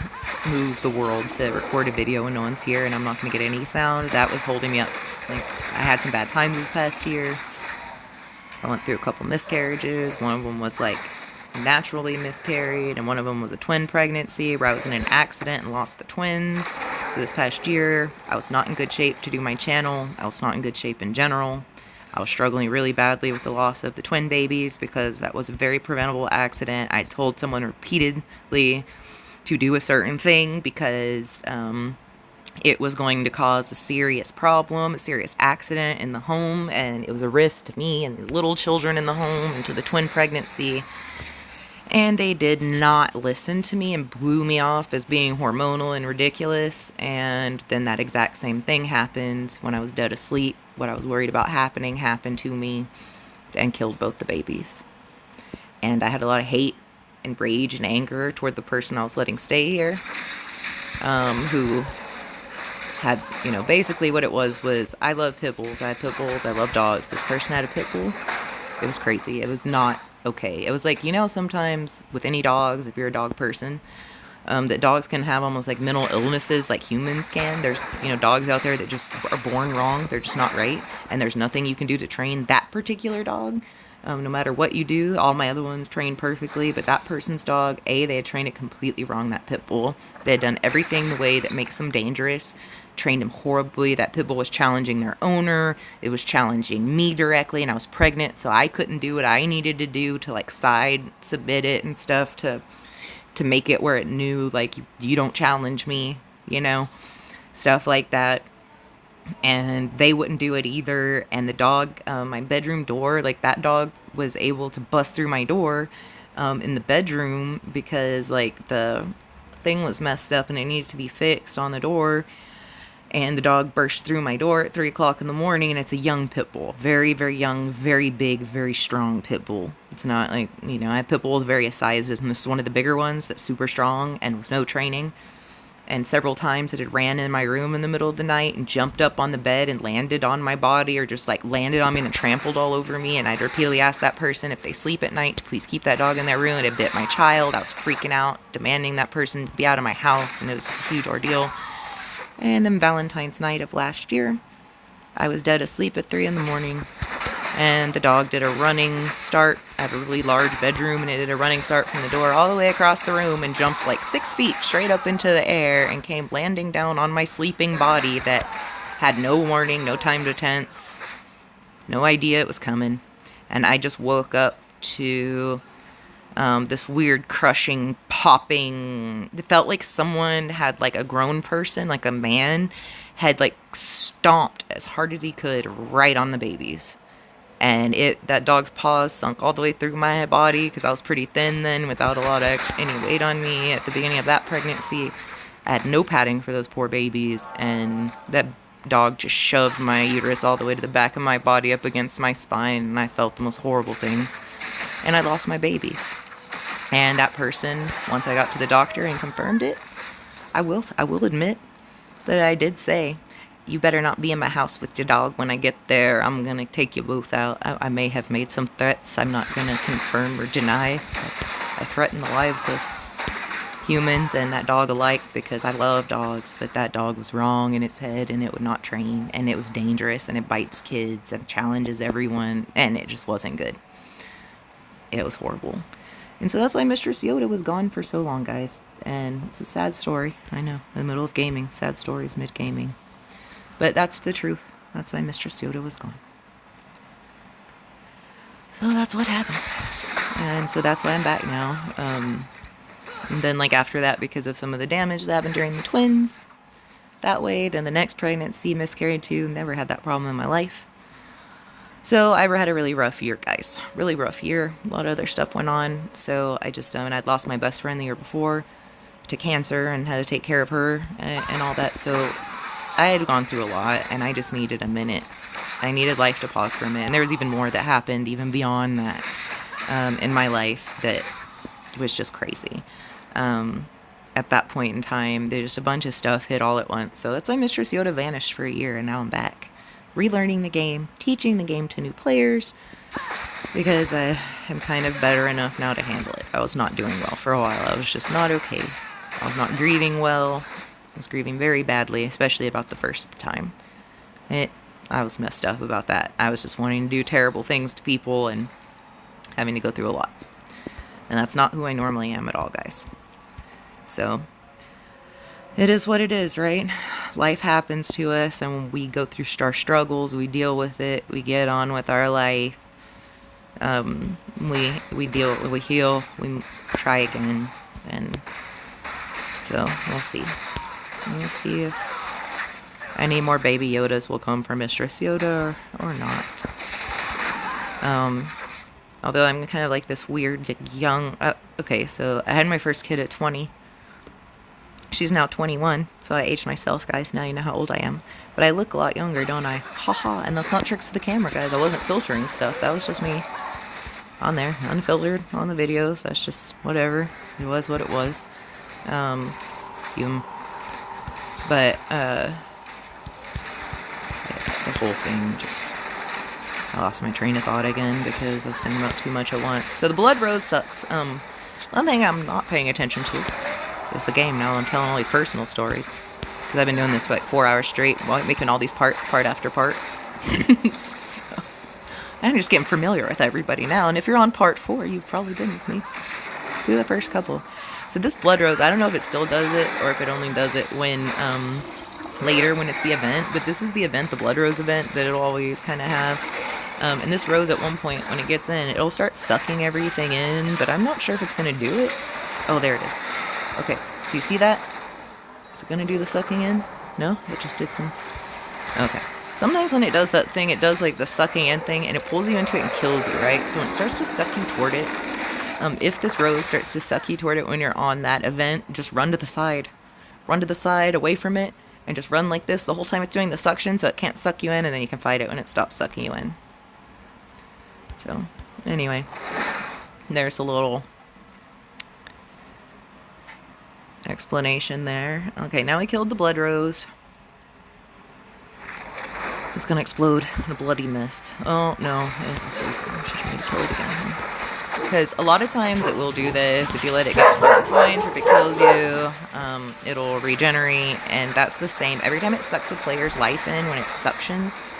Speaker 1: move the world to record a video when no one's here and I'm not gonna get any sound. That was holding me up. Like, I had some bad times this past year. I went through a couple miscarriages. One of them was like naturally miscarried, and one of them was a twin pregnancy where I was in an accident and lost the twins. So this past year, I was not in good shape to do my channel. I was not in good shape in general. I was struggling really badly with the loss of the twin babies because that was a very preventable accident. I told someone repeatedly to do a certain thing because it was going to cause a serious problem, a serious accident in the home, and it was a risk to me and the little children in the home and to the twin pregnancy. And they did not listen to me and blew me off as being hormonal and ridiculous. And then that exact same thing happened when I was dead asleep. What I was worried about happening happened to me and killed both the babies. And I had a lot of hate and rage and anger toward the person I was letting stay here, who had, basically what it was I love pit bulls. I have pit bulls. I love dogs. This person had a pit bull. It was crazy. It was not okay. It was like, sometimes with any dogs, if you're a dog person, that dogs can have almost like mental illnesses like humans can. There's, dogs out there that just are born wrong. They're just not right. And there's nothing you can do to train that particular dog. No matter what you do, all my other ones trained perfectly, but that person's dog, they had trained it completely wrong, that pit bull. They had done everything the way that makes them dangerous, trained him horribly. That pit bull was challenging their owner. It was challenging me directly, and I was pregnant, so I couldn't do what I needed to do to, like, submit it and stuff to make it where it knew, like, you don't challenge me, stuff like that. And they wouldn't do it either. And the dog, my bedroom door, like, that dog was able to bust through my door in the bedroom because, like, the thing was messed up and it needed to be fixed on the door. And the dog burst through my door at 3 o'clock in the morning, and it's a young pit bull. Very, very young, very big, very strong pit bull. It's not like, I have pit bulls of various sizes, and this is one of the bigger ones that's super strong and with no training. And several times it had ran in my room in the middle of the night and jumped up on the bed and landed on my body, or just, like, landed on me and trampled all over me. And I'd repeatedly ask that person if they sleep at night to please keep that dog in their room. It bit my child. I was freaking out, demanding that person be out of my house, and it was just a huge ordeal. And then Valentine's night of last year, I was dead asleep at 3 in the morning, and the dog did a running start. I have a really large bedroom, and it did a running start from the door all the way across the room and jumped like 6 feet straight up into the air and came landing down on my sleeping body that had no warning, no time to tense, no idea it was coming. And I just woke up to this weird crushing, popping. It felt like someone had, like, a grown person, like a man, had, like, stomped as hard as he could right on the babies. And that dog's paws sunk all the way through my body because I was pretty thin then, without a lot of any weight on me at the beginning of that pregnancy. I had no padding for those poor babies, and that dog just shoved my uterus all the way to the back of my body up against my spine, and I felt the most horrible things. And I lost my babies. And that person, once I got to the doctor and confirmed it, I will admit that I did say, you better not be in my house with your dog when I get there. I'm going to take you both out. I may have made some threats. I'm not going to confirm or deny. I threaten the lives of humans and that dog alike because I love dogs, but that dog was wrong in its head, and it would not train, and it was dangerous, and it bites kids and challenges everyone, and it just wasn't good. It was horrible. And so that's why Mistress Yoda was gone for so long, guys. And it's a sad story. I know, in the middle of gaming. Sad stories mid-gaming. But that's the truth. That's why Mistress Yoda was gone. So that's what happened. And so that's why I'm back now. And then, like, after that, because of some of the damage that happened during the twins, that way, then the next pregnancy miscarried too. Never had that problem in my life. So I had a really rough year, guys. Really rough year. A lot of other stuff went on. So I just, and I'd lost my best friend the year before to cancer and had to take care of her and all that. So I had gone through a lot, and I just needed a minute. I needed life to pause for a minute. And there was even more that happened even beyond that in my life that was just crazy. At that point in time, there's just a bunch of stuff hit all at once. So that's why Mistress Yoda vanished for a year, and now I'm back. Relearning the game, teaching the game to new players, because I am kind of better enough now to handle it. I was not doing well for a while. I was just not okay. I was not grieving well. I was grieving very badly, especially about the first time. I was messed up about that. I was just wanting to do terrible things to people and having to go through a lot. And that's not who I normally am at all, guys. So it is what it is, right? Life happens to us, and we go through our struggles. We deal with it. We get on with our life. We heal. We try again, and so we'll see. We'll see if any more baby Yodas will come from Mistress Yoda or not. Although I'm kind of like this weird, like, young... okay, so I had my first kid at 20. She's now 21, so I aged myself, guys. Now you know how old I am. But I look a lot younger, don't I? Haha, and that's not tricks of the camera, guys. I wasn't filtering stuff. That was just me on there, unfiltered, on the videos. That's just whatever. It was what it was. But, the whole thing just... I lost my train of thought again because I was thinking about too much at once. So the blood rose sucks. One thing I'm not paying attention to is the game now. I'm telling all these personal stories because I've been doing this for like 4 hours straight, making all these parts, part after part. So I'm just getting familiar with everybody now. And if you're on part 4, you've probably been with me through the first couple. So this blood rose, I don't know if it still does it or if it only does it when later when it's the event. But this is the event, the blood rose event, that it'll always kind of have. And this rose at one point, when it gets in, it'll start sucking everything in, but I'm not sure if it's going to do it. Oh, there it is. Okay, so you see that? Is it going to do the sucking in? No? It just did some... Okay. Sometimes when it does that thing, it does like the sucking in thing, and it pulls you into it and kills you, right? So when it starts to suck you toward it, if this rose starts to suck you toward it when you're on that event, just run to the side. Run to the side, away from it, and just run like this the whole time it's doing the suction so it can't suck you in, and then you can fight it when it stops sucking you in. So, anyway, there's a little explanation there. Okay, now we killed the blood rose. It's gonna explode in a bloody mess. Oh, no. She's trying to kill it again. Because a lot of times it will do this. If you let it get to certain points, or if it kills you, it'll regenerate. And that's the same. Every time it sucks a player's life in, when it suctions,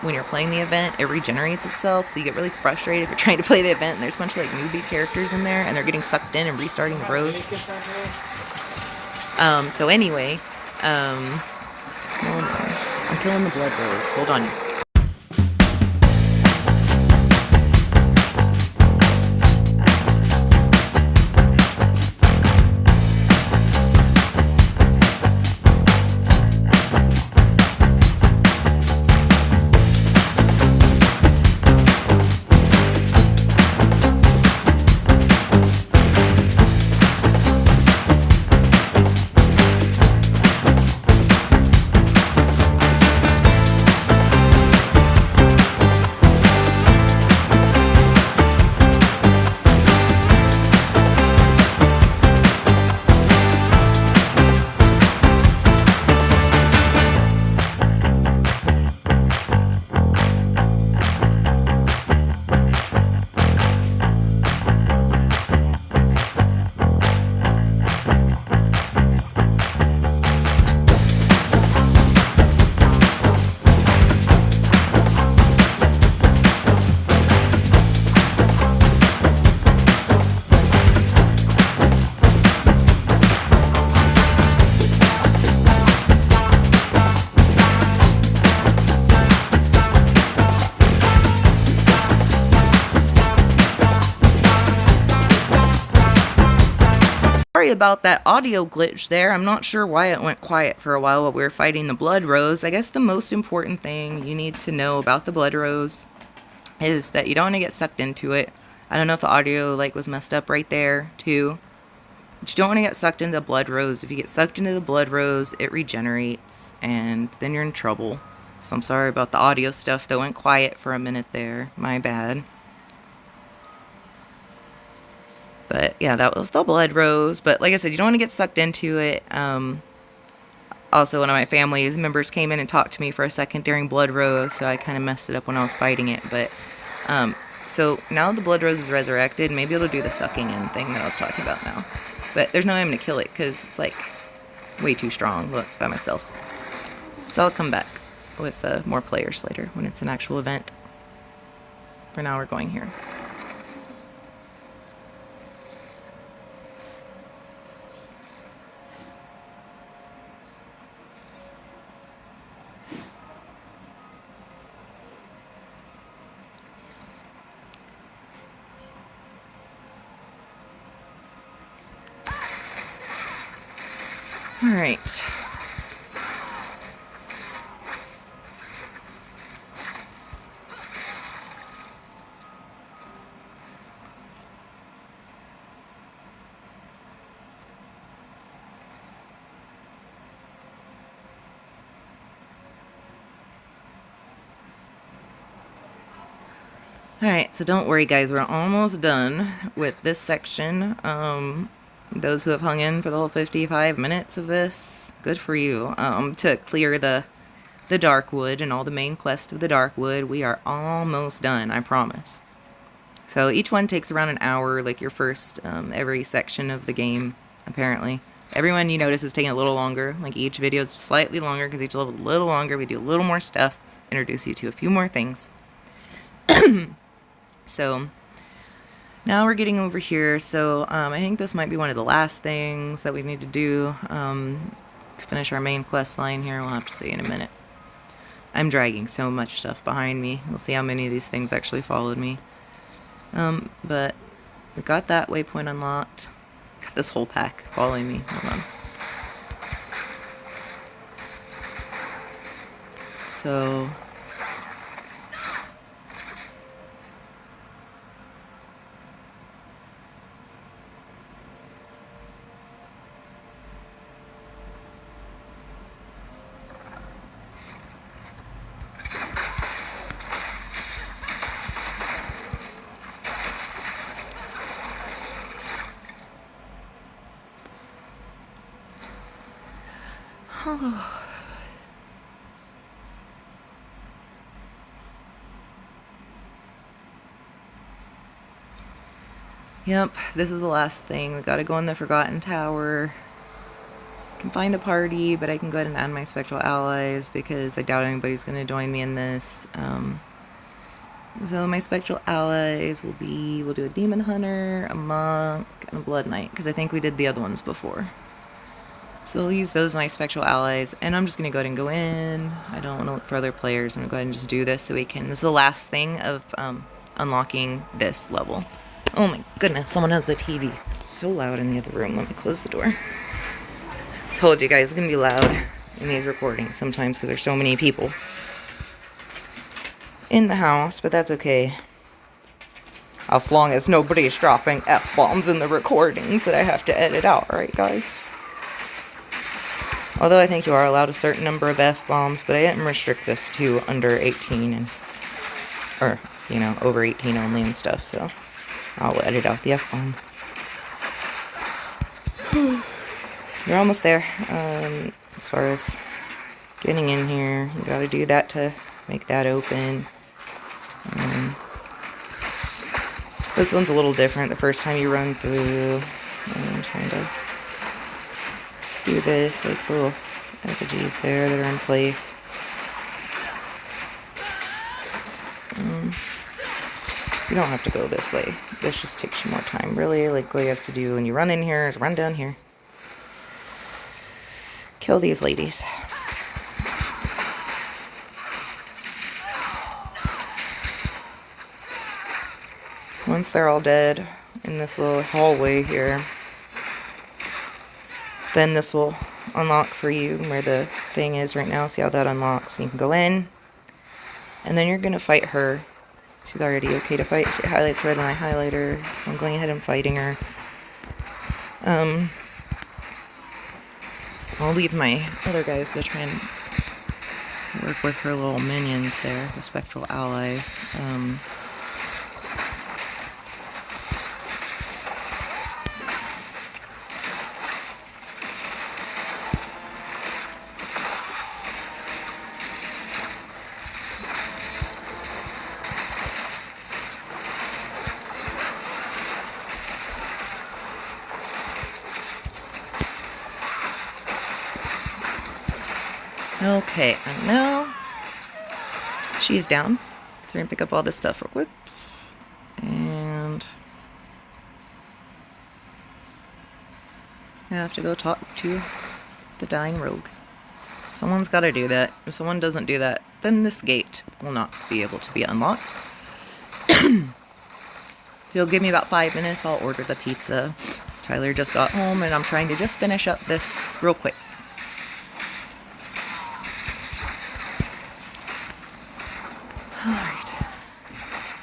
Speaker 1: when you're playing the event, it regenerates itself, so you get really frustrated if you're trying to play the event and there's a bunch of like newbie characters in there and they're getting sucked in and restarting the rose. So anyway, oh no, I'm killing the blood rose. Hold on. Sorry about that audio glitch there. I'm not sure why it went quiet for a while we were fighting the blood rose. I guess the most important thing you need to know about the blood rose is that you don't want to get sucked into it. I don't know if the audio like was messed up right there too. But you don't want to get sucked into the blood rose. If you get sucked into the blood rose, it regenerates and then you're in trouble. So I'm sorry about the audio stuff that went quiet for a minute there. My bad. But yeah, that was the blood rose. But like I said, you don't want to get sucked into it. Also, one of my family members came in and talked to me for a second during blood rose, so I kind of messed it up when I was fighting it. But so now the blood rose is resurrected. Maybe it'll do the sucking in thing that I was talking about now. But there's no way I'm going to kill it because it's like way too strong. Look, by myself. So I'll come back with more players later when it's an actual event. For now, we're going here. All right. Alright, so don't worry guys, we're almost done with this section. Those who have hung in for the whole 55 minutes of this, good for you. To clear the Darkwood and all the main quests of the Darkwood, we are almost done, I promise. So each one takes around an hour, like your first, every section of the game, apparently. Everyone you notice is taking a little longer, like each video is slightly longer because each level is a little longer, we do a little more stuff, introduce you to a few more things. So, now we're getting over here, so I think this might be one of the last things that we need to do to finish our main quest line here. We'll have to see in a minute. I'm dragging so much stuff behind me. We'll see how many of these things actually followed me. But we got that waypoint unlocked. Got this whole pack following me. Hold on. So... Yep, this is the last thing. We gotta go in the Forgotten Tower. Can find a party, but I can go ahead and add my spectral allies because I doubt anybody's gonna join me in this. So my spectral allies will be, we'll do a demon hunter, a monk, and a blood knight, because I think we did the other ones before. So we'll use those as my spectral allies, and I'm just going to go ahead and go in. I don't want to look for other players. I'm going to go ahead and just do this so we can... This is the last thing of unlocking this level. Oh my goodness, someone has the TV so loud in the other room. Let me close the door. Told you guys, it's going to be loud in these recordings sometimes because there's so many people in the house, but that's okay. As long as nobody's dropping F-bombs in the recordings that I have to edit out, right guys? Although I think you are allowed a certain number of F-bombs, but I didn't restrict this to under 18 and, or, you know, over 18 only and stuff, so I'll edit out the F-bomb. You're almost there. As far as getting in here, you gotta do that to make that open. This one's a little different the first time you run through. I'm trying to do this, like little effigies there that are in place. You don't have to go this way. This just takes you more time. Really, like what you have to do when you run in here is run down here. Kill these ladies. Once they're all dead in this little hallway here, then this will unlock for you where the thing is right now. See how that unlocks? You can go in, and then you're going to fight her. She's already okay to fight. She highlights red when I highlight her, so I'm going ahead and fighting her. I'll leave my other guys to try and work with her little minions there, the spectral allies. Okay, and now she's down. So we're gonna pick up all this stuff real quick. And I have to go talk to the dying rogue. Someone's gotta do that. If someone doesn't do that, then this gate will not be able to be unlocked. If you'll give me about 5 minutes, I'll order the pizza. Tyler just got home and I'm trying to just finish up this real quick. Alright.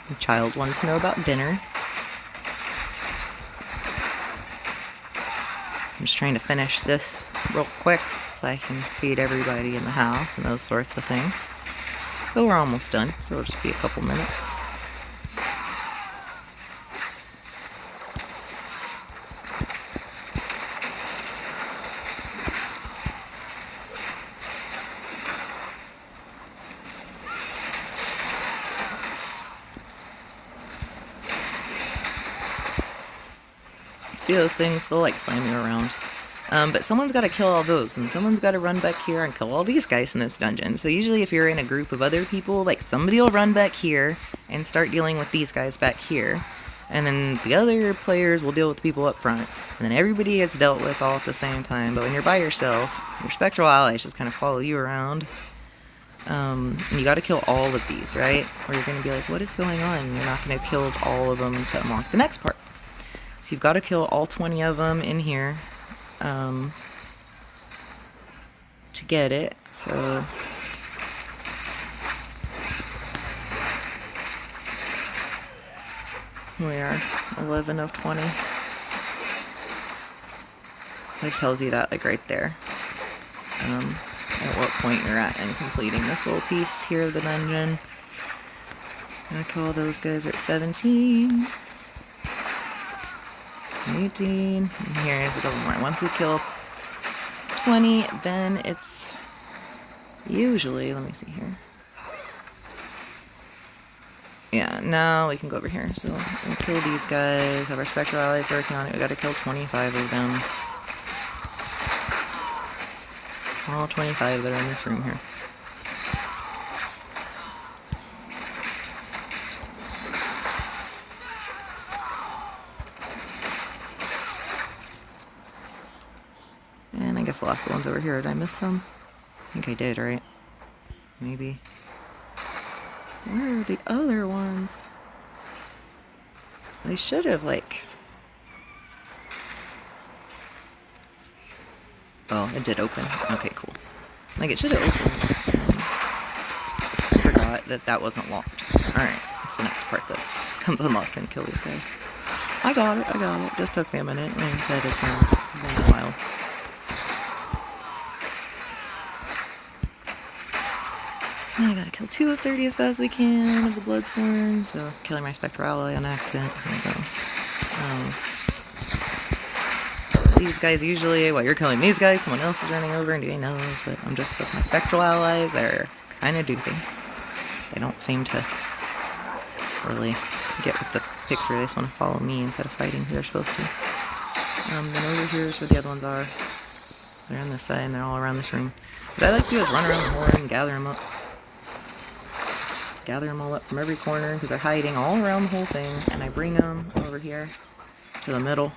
Speaker 1: The child wants to know about dinner. I'm just trying to finish this real quick so I can feed everybody in the house and those sorts of things. But we're almost done, so it'll just be a couple minutes. see those things, they'll like slam you around. But someone's got to kill all those, and someone's got to run back here and kill all these guys in this dungeon. So usually if you're in a group of other people, like somebody will run back here and start dealing with these guys back here. And then the other players will deal with the people up front. And then everybody gets dealt with all at the same time. But when you're by yourself, your spectral allies just kind of follow you around. And you gotta kill all of these, right? Or you're gonna be like, what is going on? You're not gonna have killed all of them to unlock the next part. So you've gotta kill all 20 of them in here to get it. So we are 11 of 20. It tells you that like right there. At what point you're at in completing this little piece here of the dungeon. Gonna kill all those guys at 17. 18. And here's a couple more. Once we kill 20, then it's usually, let me see here. Yeah, now we can go over here. So we'll kill these guys, have our spectral allies working on it. We gotta kill 25 of them. All 25 that are in this room here. And I guess the last one's over here. Did I miss some? I think I did, right? Maybe. Where are the other ones? They should have, like... Oh, it did open. Okay, cool. Like, it should have opened. I forgot that that wasn't locked. Alright, that's the next part that comes unlocked and kill these guys. I got it. Just took me a minute. Like I said, it's been a while. Now I gotta kill 2 of 30 as fast as we can of the Bloodsworn. So, killing my Spectral Ally on accident. There we go. These guys usually, while you're killing these guys, someone else is running over and doing those, but I'm just with my Spectral Allies. They're kind of doofy. They don't seem to really get with the picture. They just want to follow me instead of fighting who they're supposed to. Then over here is where the other ones are. They're on this side and they're all around this room. What I like to do is run around the horn and gather them up. Gather them all up from every corner because they're hiding all around the whole thing, and I bring them over here to the middle.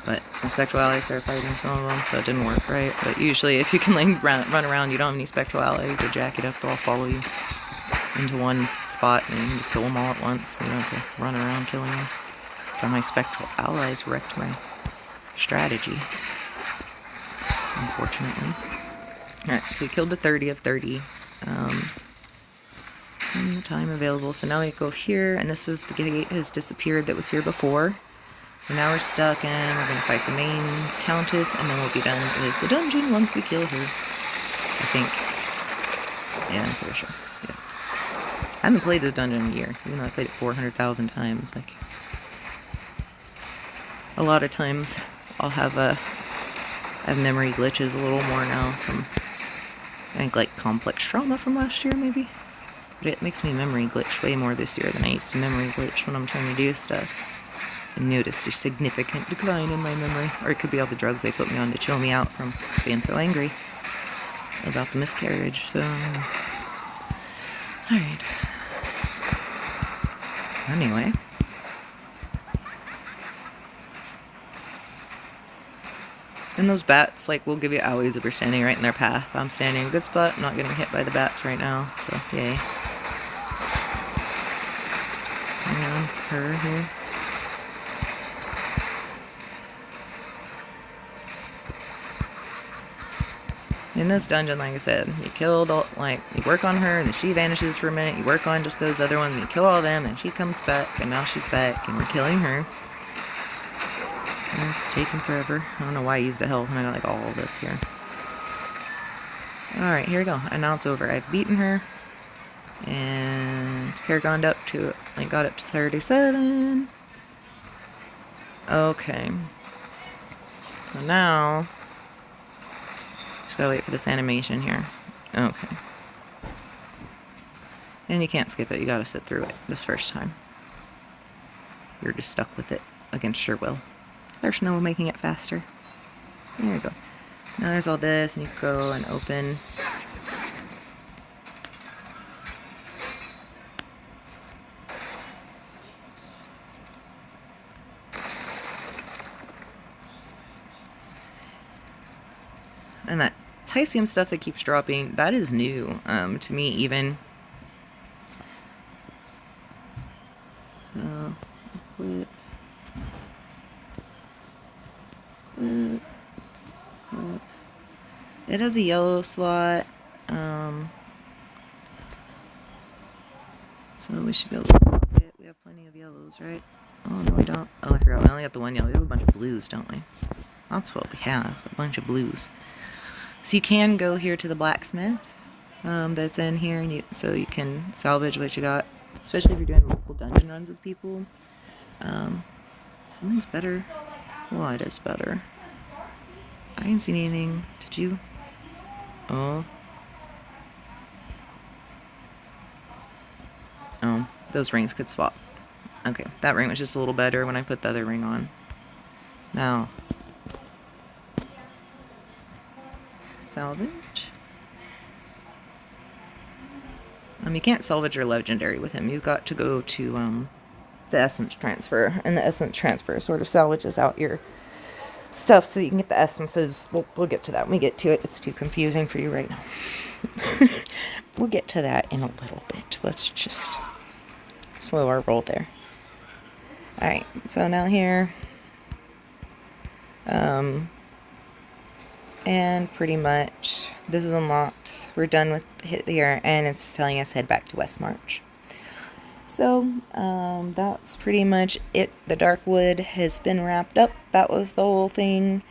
Speaker 1: But the Spectral Allies are fighting some of them, so it didn't work right. But usually if you can like run around, you don't have any Spectral Allies to jack it up, they'll all follow you into one spot and you can just kill them all at once. So you don't have to run around killing them. So my Spectral Allies wrecked my strategy, unfortunately. Alright, so we killed the 30 of 30. And the time available. So now we go here, and this is the gate has disappeared that was here before. And now we're stuck, and we're going to fight the main countess, and then we'll be done with the dungeon once we kill her. I think. Yeah, I'm pretty sure. Yeah. I haven't played this dungeon in a year, even though I played it 400,000 times. Like, a lot of times I'll have memory glitches a little more now from, I think, like complex trauma from last year, maybe. But it makes me memory glitch way more this year than I used to memory glitch when I'm trying to do stuff. I noticed a significant decline in my memory. Or it could be all the drugs they put me on to chill me out from being so angry about the miscarriage. So, alright. Anyway. And those bats, like, will give you owies if you're standing right in their path. I'm standing in a good spot. I'm not getting hit by the bats right now. So, yay. And her here. In this dungeon, like I said, you killed all, like, you work on her, and then she vanishes for a minute, you work on just those other ones, and you kill all of them, and she comes back, and now she's back, and we're killing her. And it's taking forever. I don't know why I used a health, and I got, like, all of this here. Alright, here we go, and now it's over. I've beaten her, and it's paragoned up to, like, got up to 37. Okay. So now... just gotta wait for this animation here. Okay. And you can't skip it, you gotta sit through it this first time. You're just stuck with it against your will. There's no making it faster. There we go. Now there's all this, and you can go and open. And that Titanium stuff that keeps dropping, that is new to me even. So, equip. It has a yellow slot, so we should be able to block it. We have plenty of yellows, right? Oh, no we don't. Oh, I forgot, we only got the one yellow. We have a bunch of blues, don't we? That's what we have, a bunch of blues. So you can go here to the blacksmith that's in here, and so you can salvage what you got, especially if you're doing multiple dungeon runs with people. Something's better. Well, it is better. I didn't see anything. Did you? Oh. Oh, those rings could swap. Okay, that ring was just a little better when I put the other ring on. Now, salvage. You can't salvage your legendary with him. You've got to go to the essence transfer, and the essence transfer sort of salvages out your stuff so you can get the essences. We'll get to that when we get to it. It's too confusing for you right now. We'll get to that in a little bit. Let's just slow our roll there. Alright, so now here, and pretty much this is unlocked. We're done with hit here, and it's telling us head back to Westmarch. So that's pretty much it. The Darkwood has been wrapped up. That was the whole thing.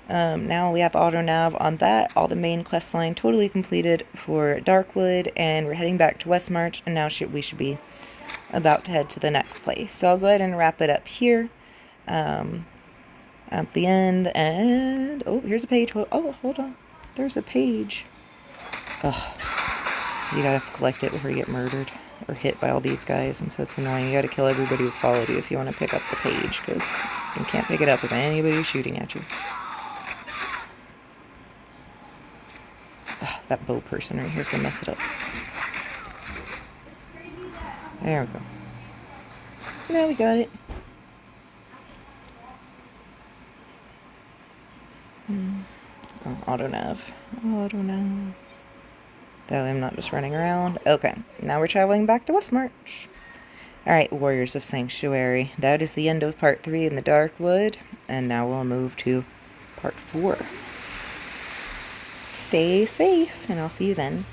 Speaker 1: Now we have auto nav on that. All the main quest line totally completed for Darkwood, and we're heading back to Westmarch, and now we should be about to head to the next place. So I'll go ahead and wrap it up here at the end. And oh, here's a page. Oh, hold on, there's a page. Ugh, you gotta collect it before you get murdered or hit by all these guys, and so it's annoying. You gotta kill everybody who's followed you if you want to pick up the page, because you can't pick it up if anybody's shooting at you. Ugh, that bow person right here's gonna mess it up. There we go. Now we got it. Oh, auto nav. Auto nav. That way I'm not just running around. Okay, now we're traveling back to Westmarch. Alright, Warriors of Sanctuary. That is the end of part 3 in the Darkwood. And now we'll move to part 4. Stay safe, and I'll see you then.